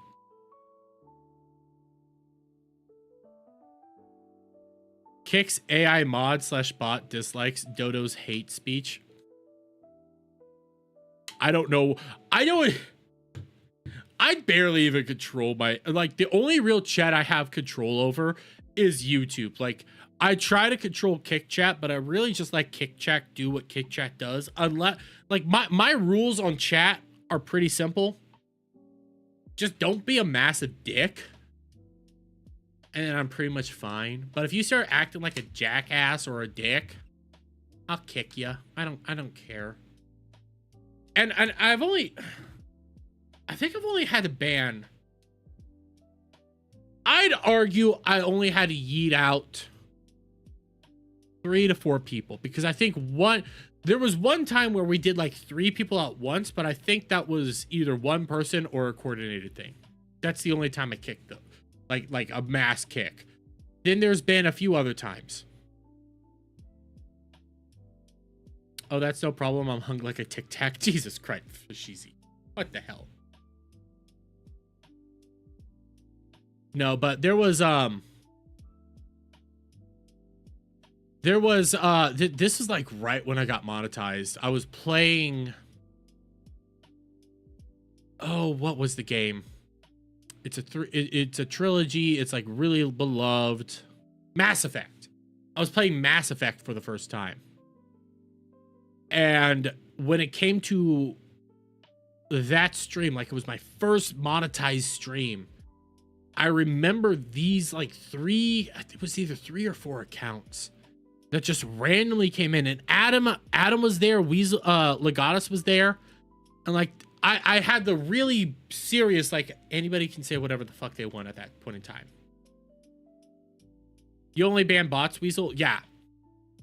Kicks AI mod / bot dislikes Dodo's hate speech. I don't know. I barely even control my, like, the only real chat I have control over is YouTube. Like, I try to control Kick Chat, but I really just let Kick Chat do what Kick Chat does. Unless, like, my rules on chat are pretty simple. Just don't be a massive dick. And I'm pretty much fine. But if you start acting like a jackass or a dick, I'll kick you. I don't care. And I think I've only had to ban. I'd argue I only had to yeet out 3 to 4 people, because I think there was one time where we did like 3 people at once, but I think that was either one person or a coordinated thing. That's the only time I kicked them. Like a mass kick. Then there's been a few other times. Oh, that's no problem. I'm hung like a Tic Tac. Jesus Christ, Fashizi. What the hell? No, but there was this is like right when I got monetized. I was playing, oh, what was the game? It's a trilogy. It's like really beloved. Mass Effect. I was playing Mass Effect for the first time. And when it came to that stream, like, it was my first monetized stream, I remember these like 3, it was either 3 or 4 accounts that just randomly came in, and Adam was there, Weasel, Legatus was there, and like I had the really serious, like, anybody can say whatever the fuck they want at that point in time. You only ban bots, Weasel? Yeah.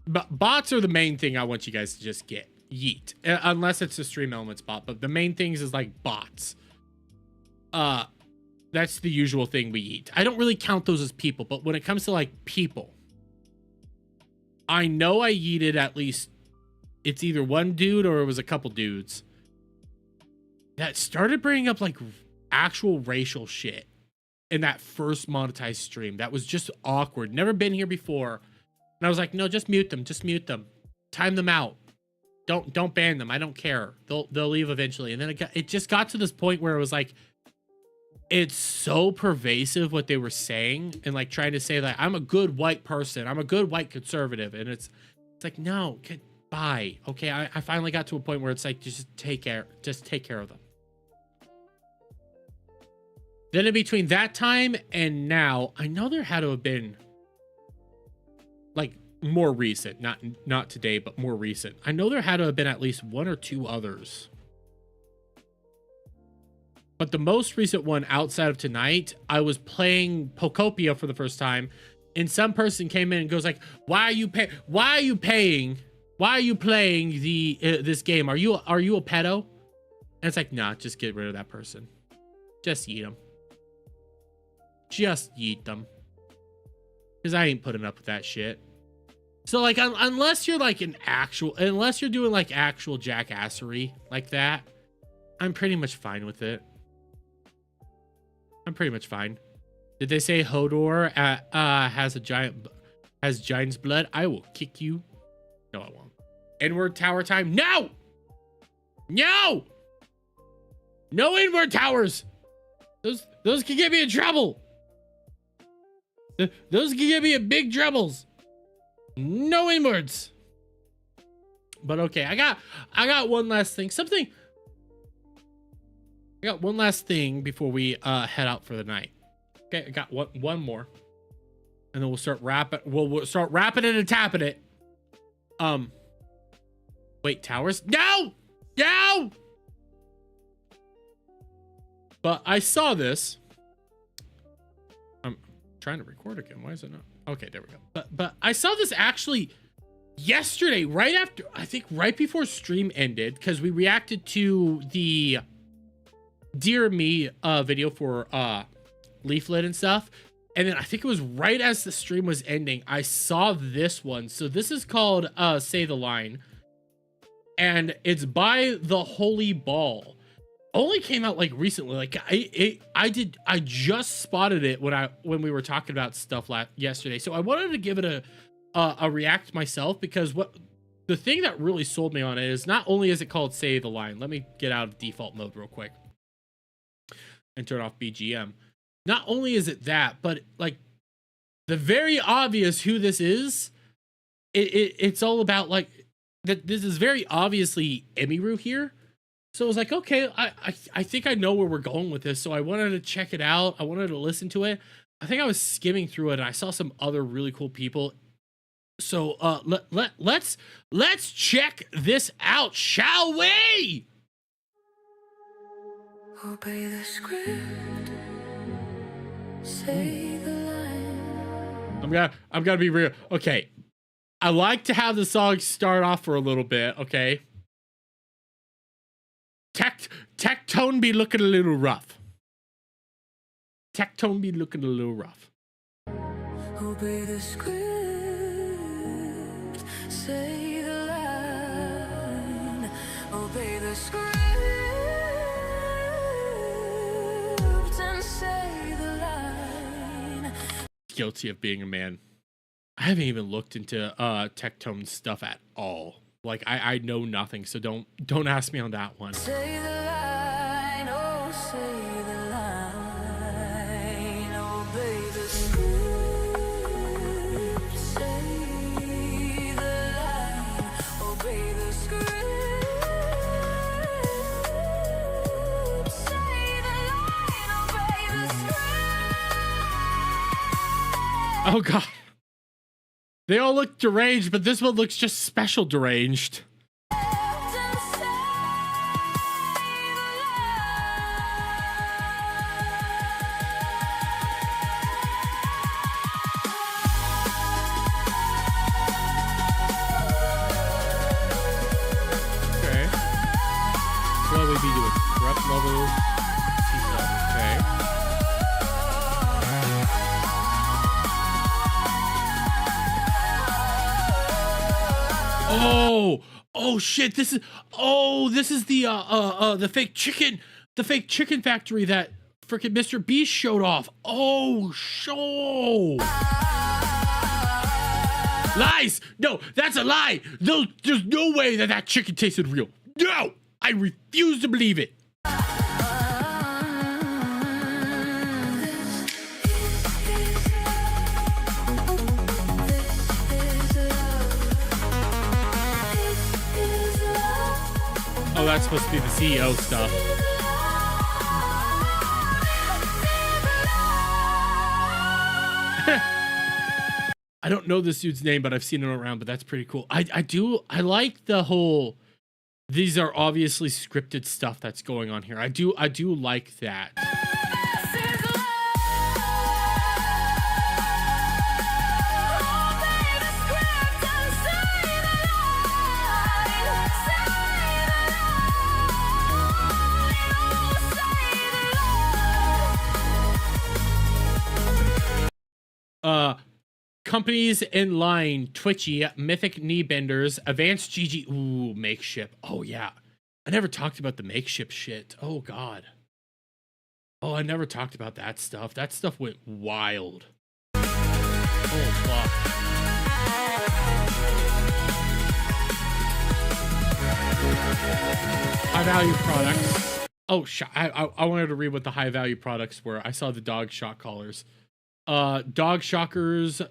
But bots are the main thing I want you guys to just get. Yeet. Unless it's a Stream Elements bot. But the main things is like bots. That's the usual thing we yeet. I don't really count those as people, but when it comes to like people, I know I yeeted at least, it's either one dude or it was a couple dudes that started bringing up like actual racial shit in that first monetized stream. That was just awkward. Never been here before. And I was like, no, just mute them. Just mute them. Time them out. Don't ban them. I don't care. They'll leave eventually. And then it just got to this point where it was like, it's so pervasive what they were saying, and like trying to say that I'm a good white person. I'm a good white conservative. And it's like, no, bye. Okay. I finally got to a point where it's like, just take care of them. Then in between that time and now, I know there had to have been like more recent, not today, but more recent. I know there had to have been at least 1 or 2 others. But the most recent one outside of tonight, I was playing Pokopia for the first time, and some person came in and goes like, why are you playing this game? Are you a pedo? And it's like, nah, just get rid of that person. Just eat them. Just yeet them. Because I ain't putting up with that shit. So like, unless you're like unless you're doing like actual jackassery like that, I'm pretty much fine with it. I'm pretty much fine. Did they say Hodor has a giant has giant's blood, I will kick you. No, I won't. Inward tower time. No! No! No inward towers! Those can get me in trouble. Those can get me in big troubles. No inwards. But okay, I got one last thing. I got one last thing before we head out for the night. Okay, I got one more. And then we'll start wrapping. We'll start wrapping it and tapping it. Wait, towers? No! No! But I saw this. I'm trying to record again. Why is it not? Okay, there we go. But I saw this actually yesterday, right after, I think right before stream ended, because we reacted to the Dear Me video for Leaflet and stuff. And then I think it was right as the stream was ending, I saw this one. So this is called Say the Line. And it's by The Holy Ball. Only came out like recently. Like I just spotted it when we were talking about stuff yesterday. So I wanted to give it a react myself, because the thing that really sold me on it is not only is it called Say the Line. Let me get out of default mode real quick and turn off BGM. Not only is it that, but like the very obvious who this is, it's all about like that. This is very obviously Emiru here. So I was like, okay, I think I know where we're going with this. So I wanted to check it out. I wanted to listen to it. I think I was skimming through it and I saw some other really cool people. So let's check this out, shall we? Obey the script. Say the line. I'm gonna be real. Okay. I like to have the song start off for a little bit, okay? Tectone be looking a little rough. Tectone be looking a little rough. Obey the script. Say the line. Obey the script and say the line. Guilty of being a man. I haven't even looked into Tectone stuff at all. Like I know nothing, so don't ask me on that one. Say the line, oh say the line, obey the script. Say the line, obey the script. Say the line, obey the script. Oh god. They all look deranged, but this one looks just special deranged. Okay. What would we be doing? Corrupt level. Okay. Oh shit, this is the fake chicken factory that freaking Mr. Beast showed off. Oh, show. Lies. No, that's a lie. There's no way that chicken tasted real. No, I refuse to believe it. Oh, that's supposed to be the CEO stuff. I don't know this dude's name, but I've seen him around, but that's pretty cool. I like the whole, these are obviously scripted stuff that's going on here. I do like that. Companies in line: Twitchy, Mythic Kneebenders, Advanced GG. Ooh, Makeship. Oh yeah, I never talked about the Makeship shit. Oh god. Oh, I never talked about that stuff. That stuff went wild. Oh fuck. High value products. Oh, I wanted to read what the high value products were. I saw the dog shock collars. Dog shockers,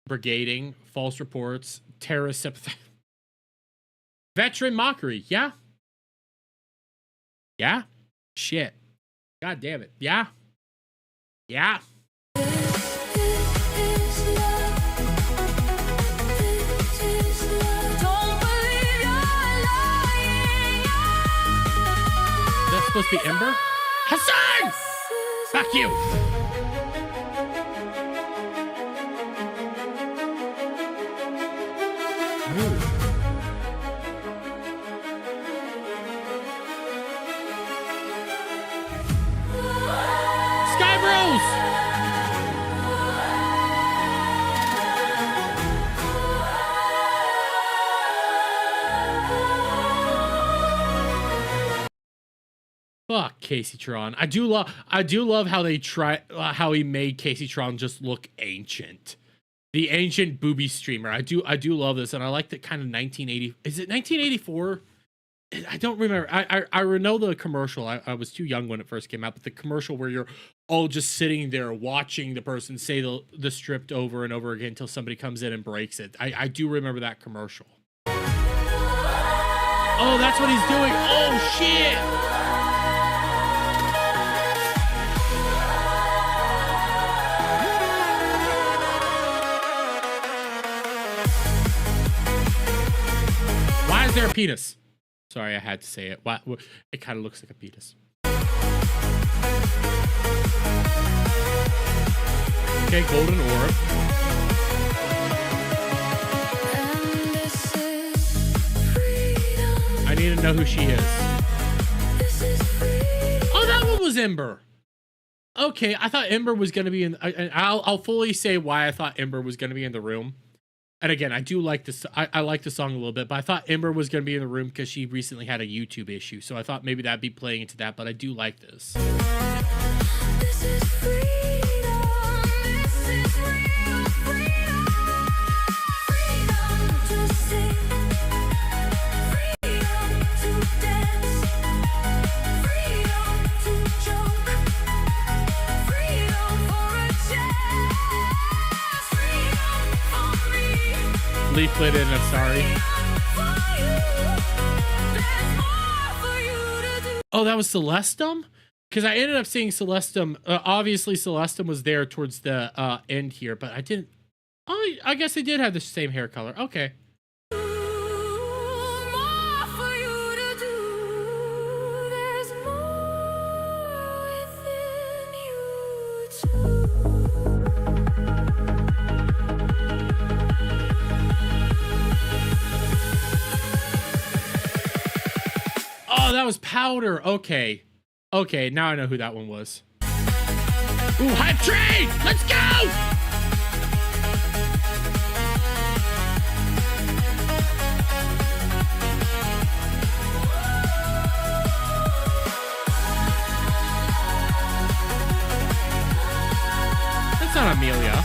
brigading, false reports, terrorist sympathy. Veteran mockery. Yeah. Yeah. Shit. God damn it. Yeah. Yeah. That's supposed to be Ember? Hassan! Fuck you! Ooh. Sky Bros! Fuck Casey Tron. I do love how they how he made Casey Tron just look ancient. The ancient booby streamer. I do love this, and I like the kind of 1980. Is it 1984? I don't remember. I know the commercial. I was too young when it first came out, but the commercial where you're all just sitting there watching the person say the script over and over again until somebody comes in and breaks it. I do remember that commercial. Oh, that's what he's doing. Oh shit. Why is there a penis? Sorry, I had to say it. It kind of looks like a penis. Okay, golden orb. I need to know who she is. Oh, that one was Ember. Okay, I thought Ember was going to be in... I'll fully say why I thought Ember was going to be in the room. And again, I do like this. I like the song a little bit, but I thought Ember was going to be in the room because she recently had a YouTube issue. So I thought maybe that'd be playing into that, but I do like this. This is freedom. This is real freedom. Freedom to sing. Freedom to dance. Freedom to joke. Freedom for a chance. Freedom for me. Leaflet and I'm sorry. Oh, that was Celestum? Because I ended up seeing Celestum. Obviously, Celestum was there towards the end here, but I didn't. Oh, I guess they did have the same hair color. Okay. Oh, that was Powder. Okay. Okay, now I know who that one was. Ooh, Hype Train! Let's go! That's not Amelia.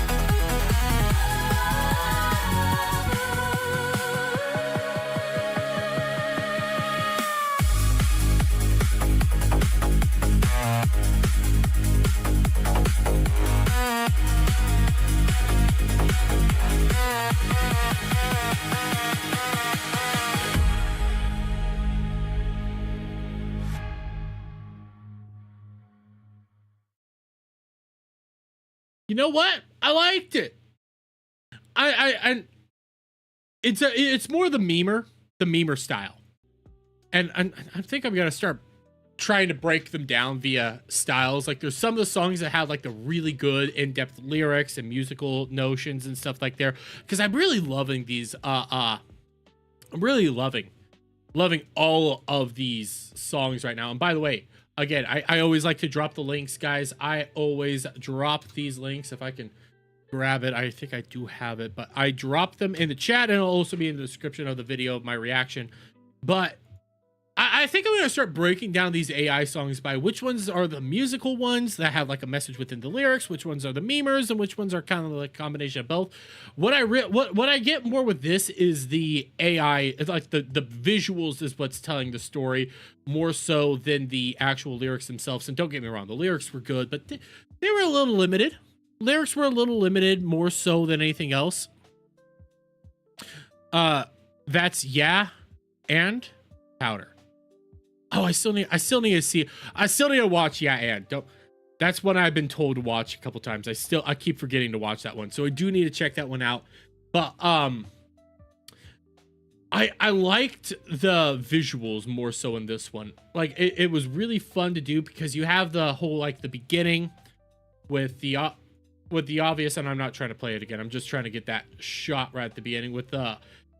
You know what? I liked it. It's more the memer style, and I think I'm gonna start trying to break them down via styles. Like there's some of the songs that have like the really good in-depth lyrics and musical notions and stuff like there. Because I'm really loving these. I'm really loving all of these songs right now. And by the way, again, I always like to drop the links, guys. I always drop these links if I can grab it. I think I do have it, but I drop them in the chat and it'll also be in the description of the video of my reaction. But I I think I'm gonna start breaking down these AI songs by which ones are the musical ones that have like a message within the lyrics, which ones are the memers, and which ones are kind of like a combination of both. What I get more with this is the AI, like the visuals is what's telling the story more so than the actual lyrics themselves. And don't get me wrong, the lyrics were good, but they were a little limited. Lyrics were a little limited more so than anything else. That's yeah and powder. Oh, I still need to watch Yeah and don't. That's one I've been told to watch a couple times. I keep forgetting to watch that one, so I do need to check that one out. But I liked the visuals more so in this one. Like it was really fun to do because you have the whole like the beginning with the obvious, and I'm not trying to play it again. I'm just trying to get that shot right at the beginning with the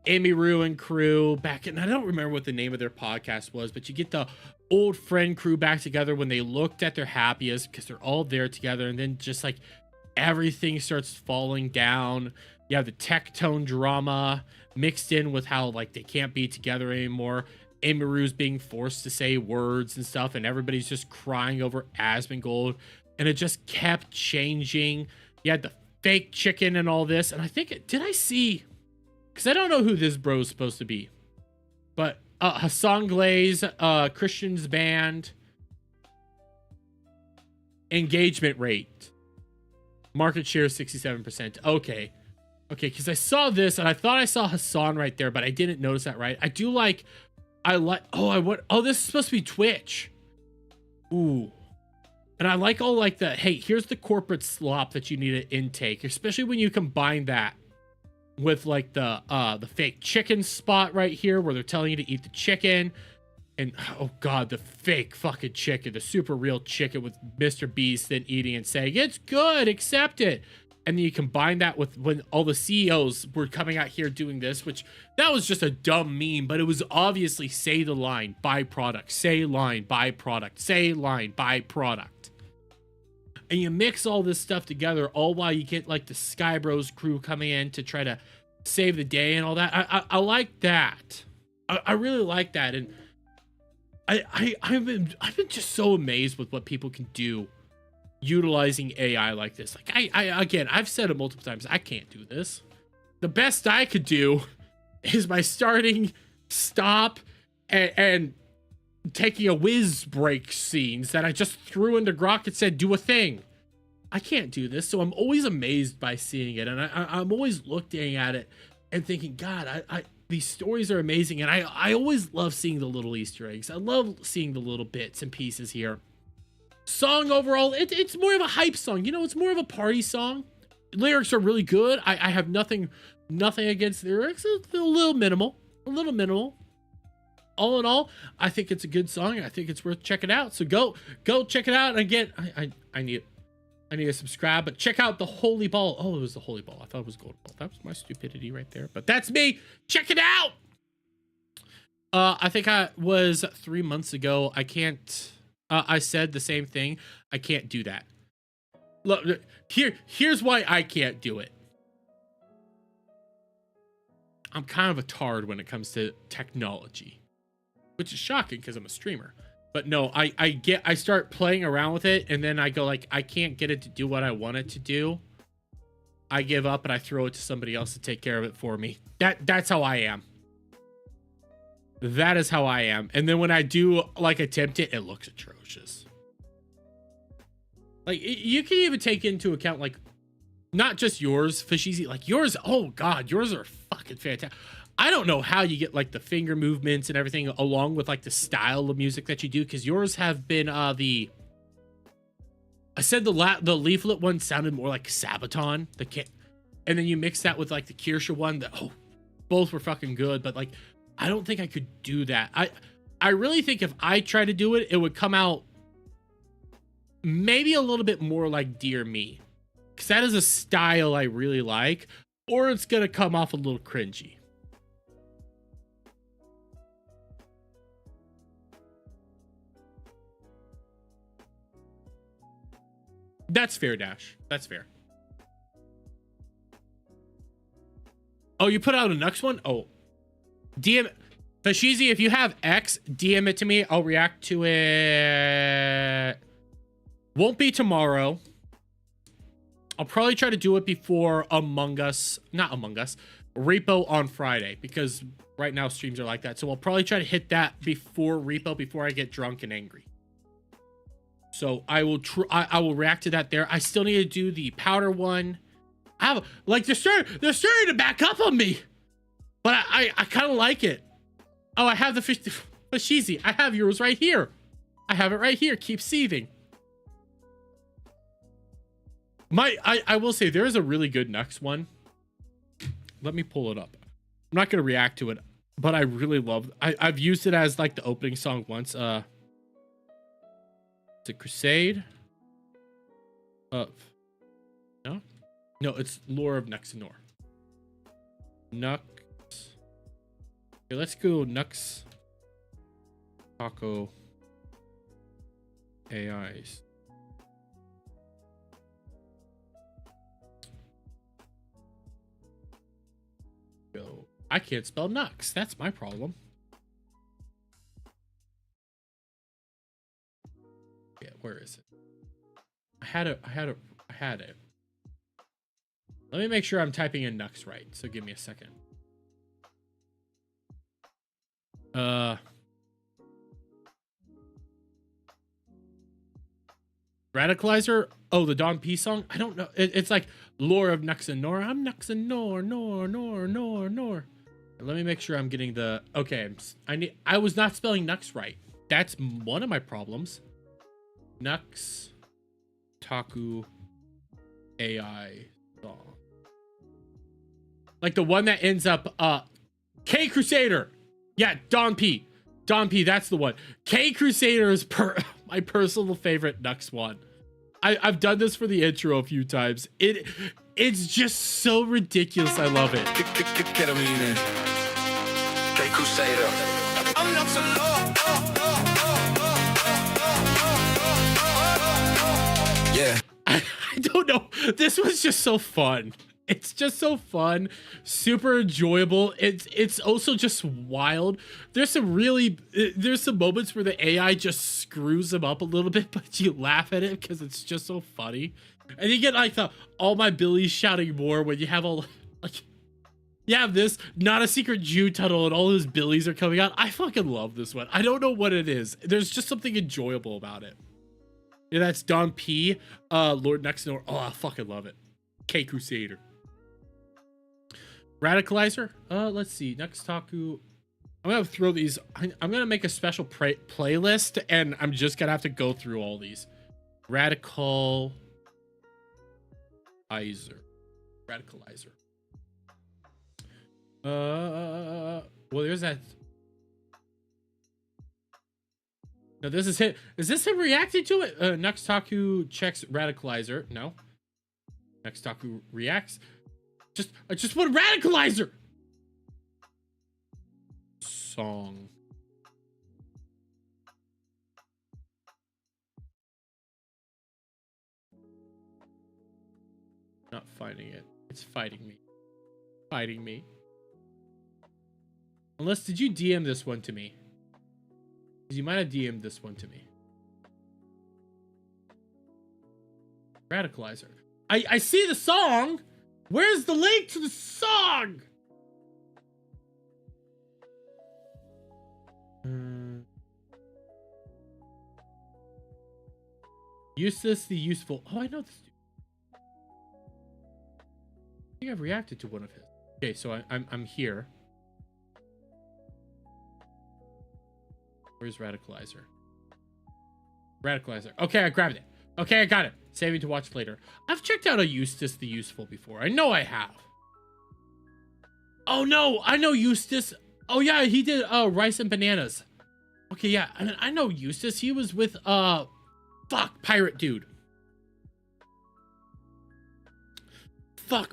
Amy Rue and crew back in, I don't remember what the name of their podcast was, but you get the old friend crew back together when they looked at their happiest because they're all there together, and then just like everything starts falling down. You have the tectone drama mixed in with how like they can't be together anymore. Amy Rue's being forced to say words and stuff, and everybody's just crying over Asmongold, and it just kept changing. You had the fake chicken and all this, and I think did I see? Because I don't know who this bro is supposed to be. But Hassan Glaze, Christian's band, engagement rate, market share 67%. Okay, because I saw this and I thought I saw Hassan right there, but I didn't notice that right. This is supposed to be Twitch. Ooh. And I like all like the, hey, here's the corporate slop that you need to intake, especially when you combine that with like the fake chicken spot right here where they're telling you to eat the chicken, and oh god, the fake fucking chicken, the super real chicken with Mr. Beast then eating and saying it's good, accept it. And then you combine that with when all the CEOs were coming out here doing this, which that was just a dumb meme, but it was obviously say the line, buy product, say line, buy product, say line, buy product. And you mix all this stuff together, all while you get like the Sky Bros crew coming in to try to save the day and all that. I like that. I really like that, and I've been just so amazed with what people can do utilizing AI like this. Like again, I've said it multiple times. I can't do this. The best I could do is by starting, stop, and taking a whiz break scenes that I just threw into Grok and said, do a thing. I can't do this. So I'm always amazed by seeing it. And I'm always looking at it and thinking, God, these stories are amazing. And I always love seeing the little Easter eggs. I love seeing the little bits and pieces here. Song overall, it's more of a hype song. You know, it's more of a party song. Lyrics are really good. I have nothing against the lyrics. It's a little minimal. All in all, I think it's a good song. I think it's worth checking out. So go check it out. And again, I need to subscribe, but check out the Holy Ball. Oh, it was the Holy Ball. I thought it was Gold Ball. That was my stupidity right there. But that's me. Check it out. I think I was 3 months ago. I can't. I said the same thing. I can't do that. Look, here's why I can't do it. I'm kind of a tard when it comes to technology, which is shocking because I'm a streamer. But no, I start playing around with it, and then I go like, I can't get it to do what I want it to do. I give up and I throw it to somebody else to take care of it for me. That's how I am. That is how I am. And then when I do like attempt it, it looks atrocious. Like you can even take into account like not just yours, Fisheezy, like yours. Oh God, yours are fucking fantastic. I don't know how you get like the finger movements and everything along with like the style of music that you do, because yours have been I said the leaflet one sounded more like Sabaton, and then you mix that with like the Kirsha one. Both were fucking good, but like I don't think I could do that. I really think if I try to do it, it would come out maybe a little bit more like Dear Me, because that is a style I really like, or it's gonna come off a little cringy. That's fair, Dash. That's fair. Oh, you put out a next one? Oh, DM. Fashizi, if you have X, DM it to me. I'll react to it. Won't be tomorrow. I'll probably try to do it before not Among Us, Repo on Friday, because right now streams are like that. So I'll probably try to hit that before Repo, before I get drunk and angry. So I will react to that there. I still need to do the powder one. I have like they're starting to back up on me, but I kind of like it. Oh, I have the fish. Fashizi, I have yours right here. I have it right here. Keep seething. I will say there is a really good Nux one. Let me pull it up. I'm not gonna react to it, but I really love. I've used it as like the opening song once. It's a Crusade of no, it's Lore of Nuxanor. Nux. Okay, let's go Nux Taco AIs. Go. I can't spell Nux. That's my problem. Yeah, where is it? I had it. Let me make sure I'm typing in Nux right. So give me a second. Radicalizer? Oh, the Don P song? I don't know. It's like Lore of Nuxanor. I'm Nuxanor, nor. Let me make sure I'm getting the... Okay, I was not spelling Nux right. That's one of my problems. Nux Taku AI song. Like the one that ends up K Crusader. Yeah, Don P. That's the one. K Crusader is my personal favorite Nux one. I've done this for the intro a few times. It's just so ridiculous. I love it. K Crusader. I'm not so low. Yeah. I don't know. This was just so fun. It's just so fun, super enjoyable. It's also just wild. There's some moments where the AI just screws them up a little bit, but you laugh at it because it's just so funny. And you get like the all my billies shouting more when you have all like you have this not a secret Jew tunnel and all those billies are coming out. I fucking love this one. I don't know what it is. There's just something enjoyable about it. Yeah, that's Don P. Lord Nuxanor. Oh, I fucking love it. K Crusader. Radicalizer. Let's see. Next Taku. I'm gonna throw these. I'm gonna make a special playlist, and I'm just gonna have to go through all these. Radicalizer. Well, there's that. No, this is him. Is this him reacting to it? Next Taku checks Radicalizer. No. Next Taku reacts. I just want Radicalizer song. Not finding it. It's fighting me. Unless, did you DM this one to me? Because you might have DM'd this one to me. Radicalizer. I see the song. Where's the link to the song? Eustace the Useful. Oh, I know this dude. I think I've reacted to one of his. Okay, so I'm here. Where's Radicalizer? Okay, I grabbed it. Okay, I got it. Saving to watch later. I've checked out a Eustace the Useful before. I know I have. Oh no, I know Eustace. Oh yeah, he did Rice and Bananas. Okay, yeah, I know Eustace. He was with Pirate Dude.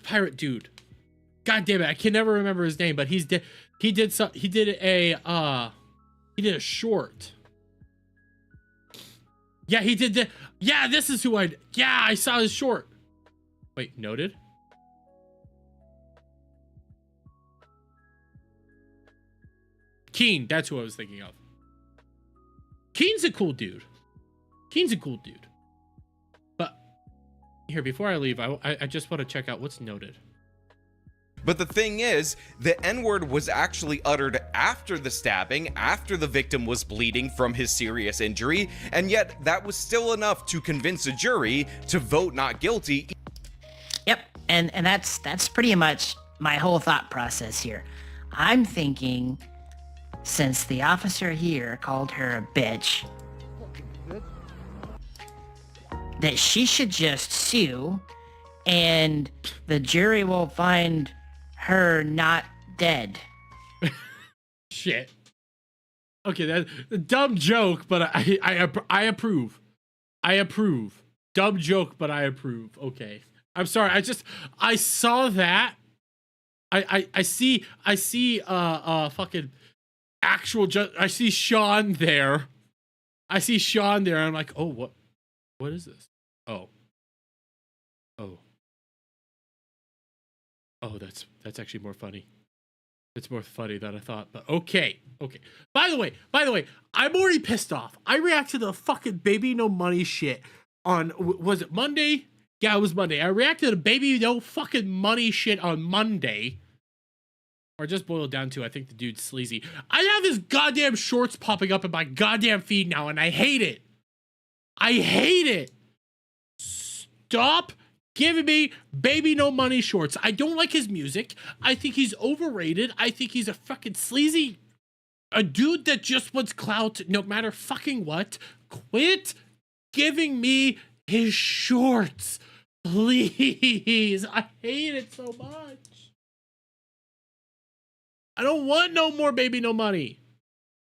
Pirate Dude. God damn it, I can never remember his name, but he did a short. Yeah, he did the. Yeah, this is who I saw his short. Wait, noted. Keen. That's who I was thinking of. Keen's a cool dude. But here, before I leave, I just want to check out what's noted. But the thing is, the N-word was actually uttered after the stabbing, after the victim was bleeding from his serious injury, and yet that was still enough to convince a jury to vote not guilty. Yep, and that's pretty much my whole thought process here. I'm thinking, since the officer here called her a bitch, that she should just sue, and the jury will find her not dead. Shit. Okay, that's a dumb joke, but I approve. I approve. Dumb joke, but I approve. Okay. I'm sorry. I saw that. I see fucking actual I see Sean there. I'm like, oh, what is this? Oh, that's actually more funny. It's more funny than I thought, but okay. By the way, I'm already pissed off. I reacted to the fucking Baby No Money shit on, was it Monday? Yeah, it was Monday. I reacted to Baby No fucking Money shit on Monday. Or just boiled down to, I think the dude's sleazy. I have his goddamn shorts popping up in my goddamn feed now, and I hate it. Stop giving me Baby No Money shorts. I don't like his music. I think he's overrated. I think he's a fucking sleazy, a dude that just wants clout no matter fucking what. Quit giving me his shorts, please. I hate it so much. I don't want no more Baby No Money.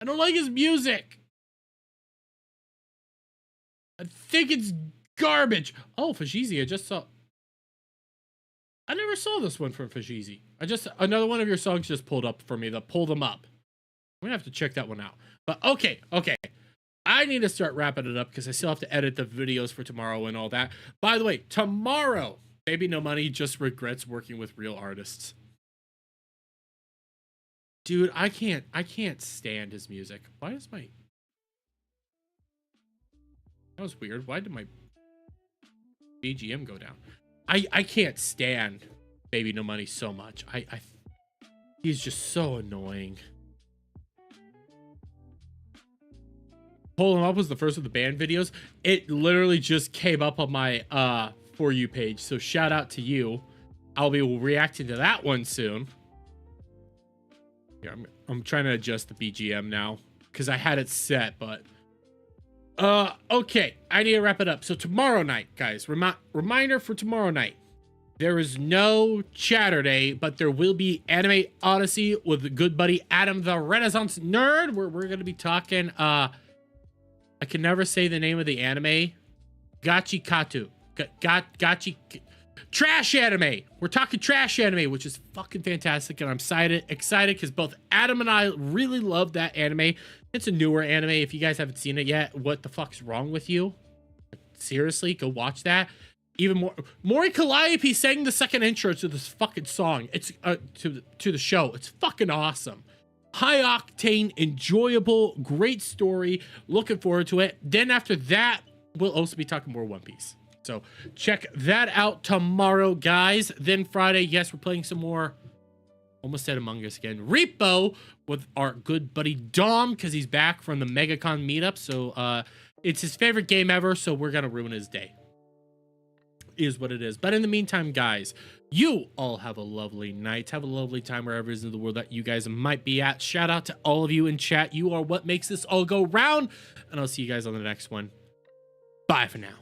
I don't like his music. I think it's garbage. Oh, Fajizi, I just saw. I never saw this one from Fajizi. Another one of your songs just pulled up for me. Pull them up. I'm gonna have to check that one out. But okay. I need to start wrapping it up because I still have to edit the videos for tomorrow and all that. By the way, tomorrow, Baby No Money just regrets working with real artists. Dude, I can't stand his music. Why is my... That was weird. Why did my BGM go down? I can't stand Baby No Money so much. He's just so annoying. Pull Him Up was the first of the band videos. It literally just came up on my For You page. So shout out to you. I'll be reacting to that one soon. Yeah, I'm trying to adjust the BGM now because I had it set, but okay, I need to wrap it up. So tomorrow night, guys, reminder for tomorrow night, there is no Chaturday, but there will be Anime Odyssey with good buddy Adam the Renaissance Nerd, where we're gonna be talking I can never say the name of the anime. Gachikatu. Gachi trash anime. We're talking trash anime, which is fucking fantastic, and I'm excited because both Adam and I really love that anime. It's a newer anime. If you guys haven't seen it yet, what the fuck's wrong with you? Seriously, go watch that. Even more, Mori Calliope sang the second intro to this fucking song. It's to the show. It's fucking awesome. High octane, enjoyable, great story. Looking forward to it. Then after that, we'll also be talking more One Piece. So check that out tomorrow, guys. Then Friday, yes, we're playing some more. Almost said Among Us again. Repo with our good buddy Dom, because he's back from the MegaCon meetup. So it's his favorite game ever, so we're going to ruin his day. Is what it is. But in the meantime, guys, you all have a lovely night. Have a lovely time wherever it is in the world that you guys might be at. Shout out to all of you in chat. You are what makes this all go round. And I'll see you guys on the next one. Bye for now.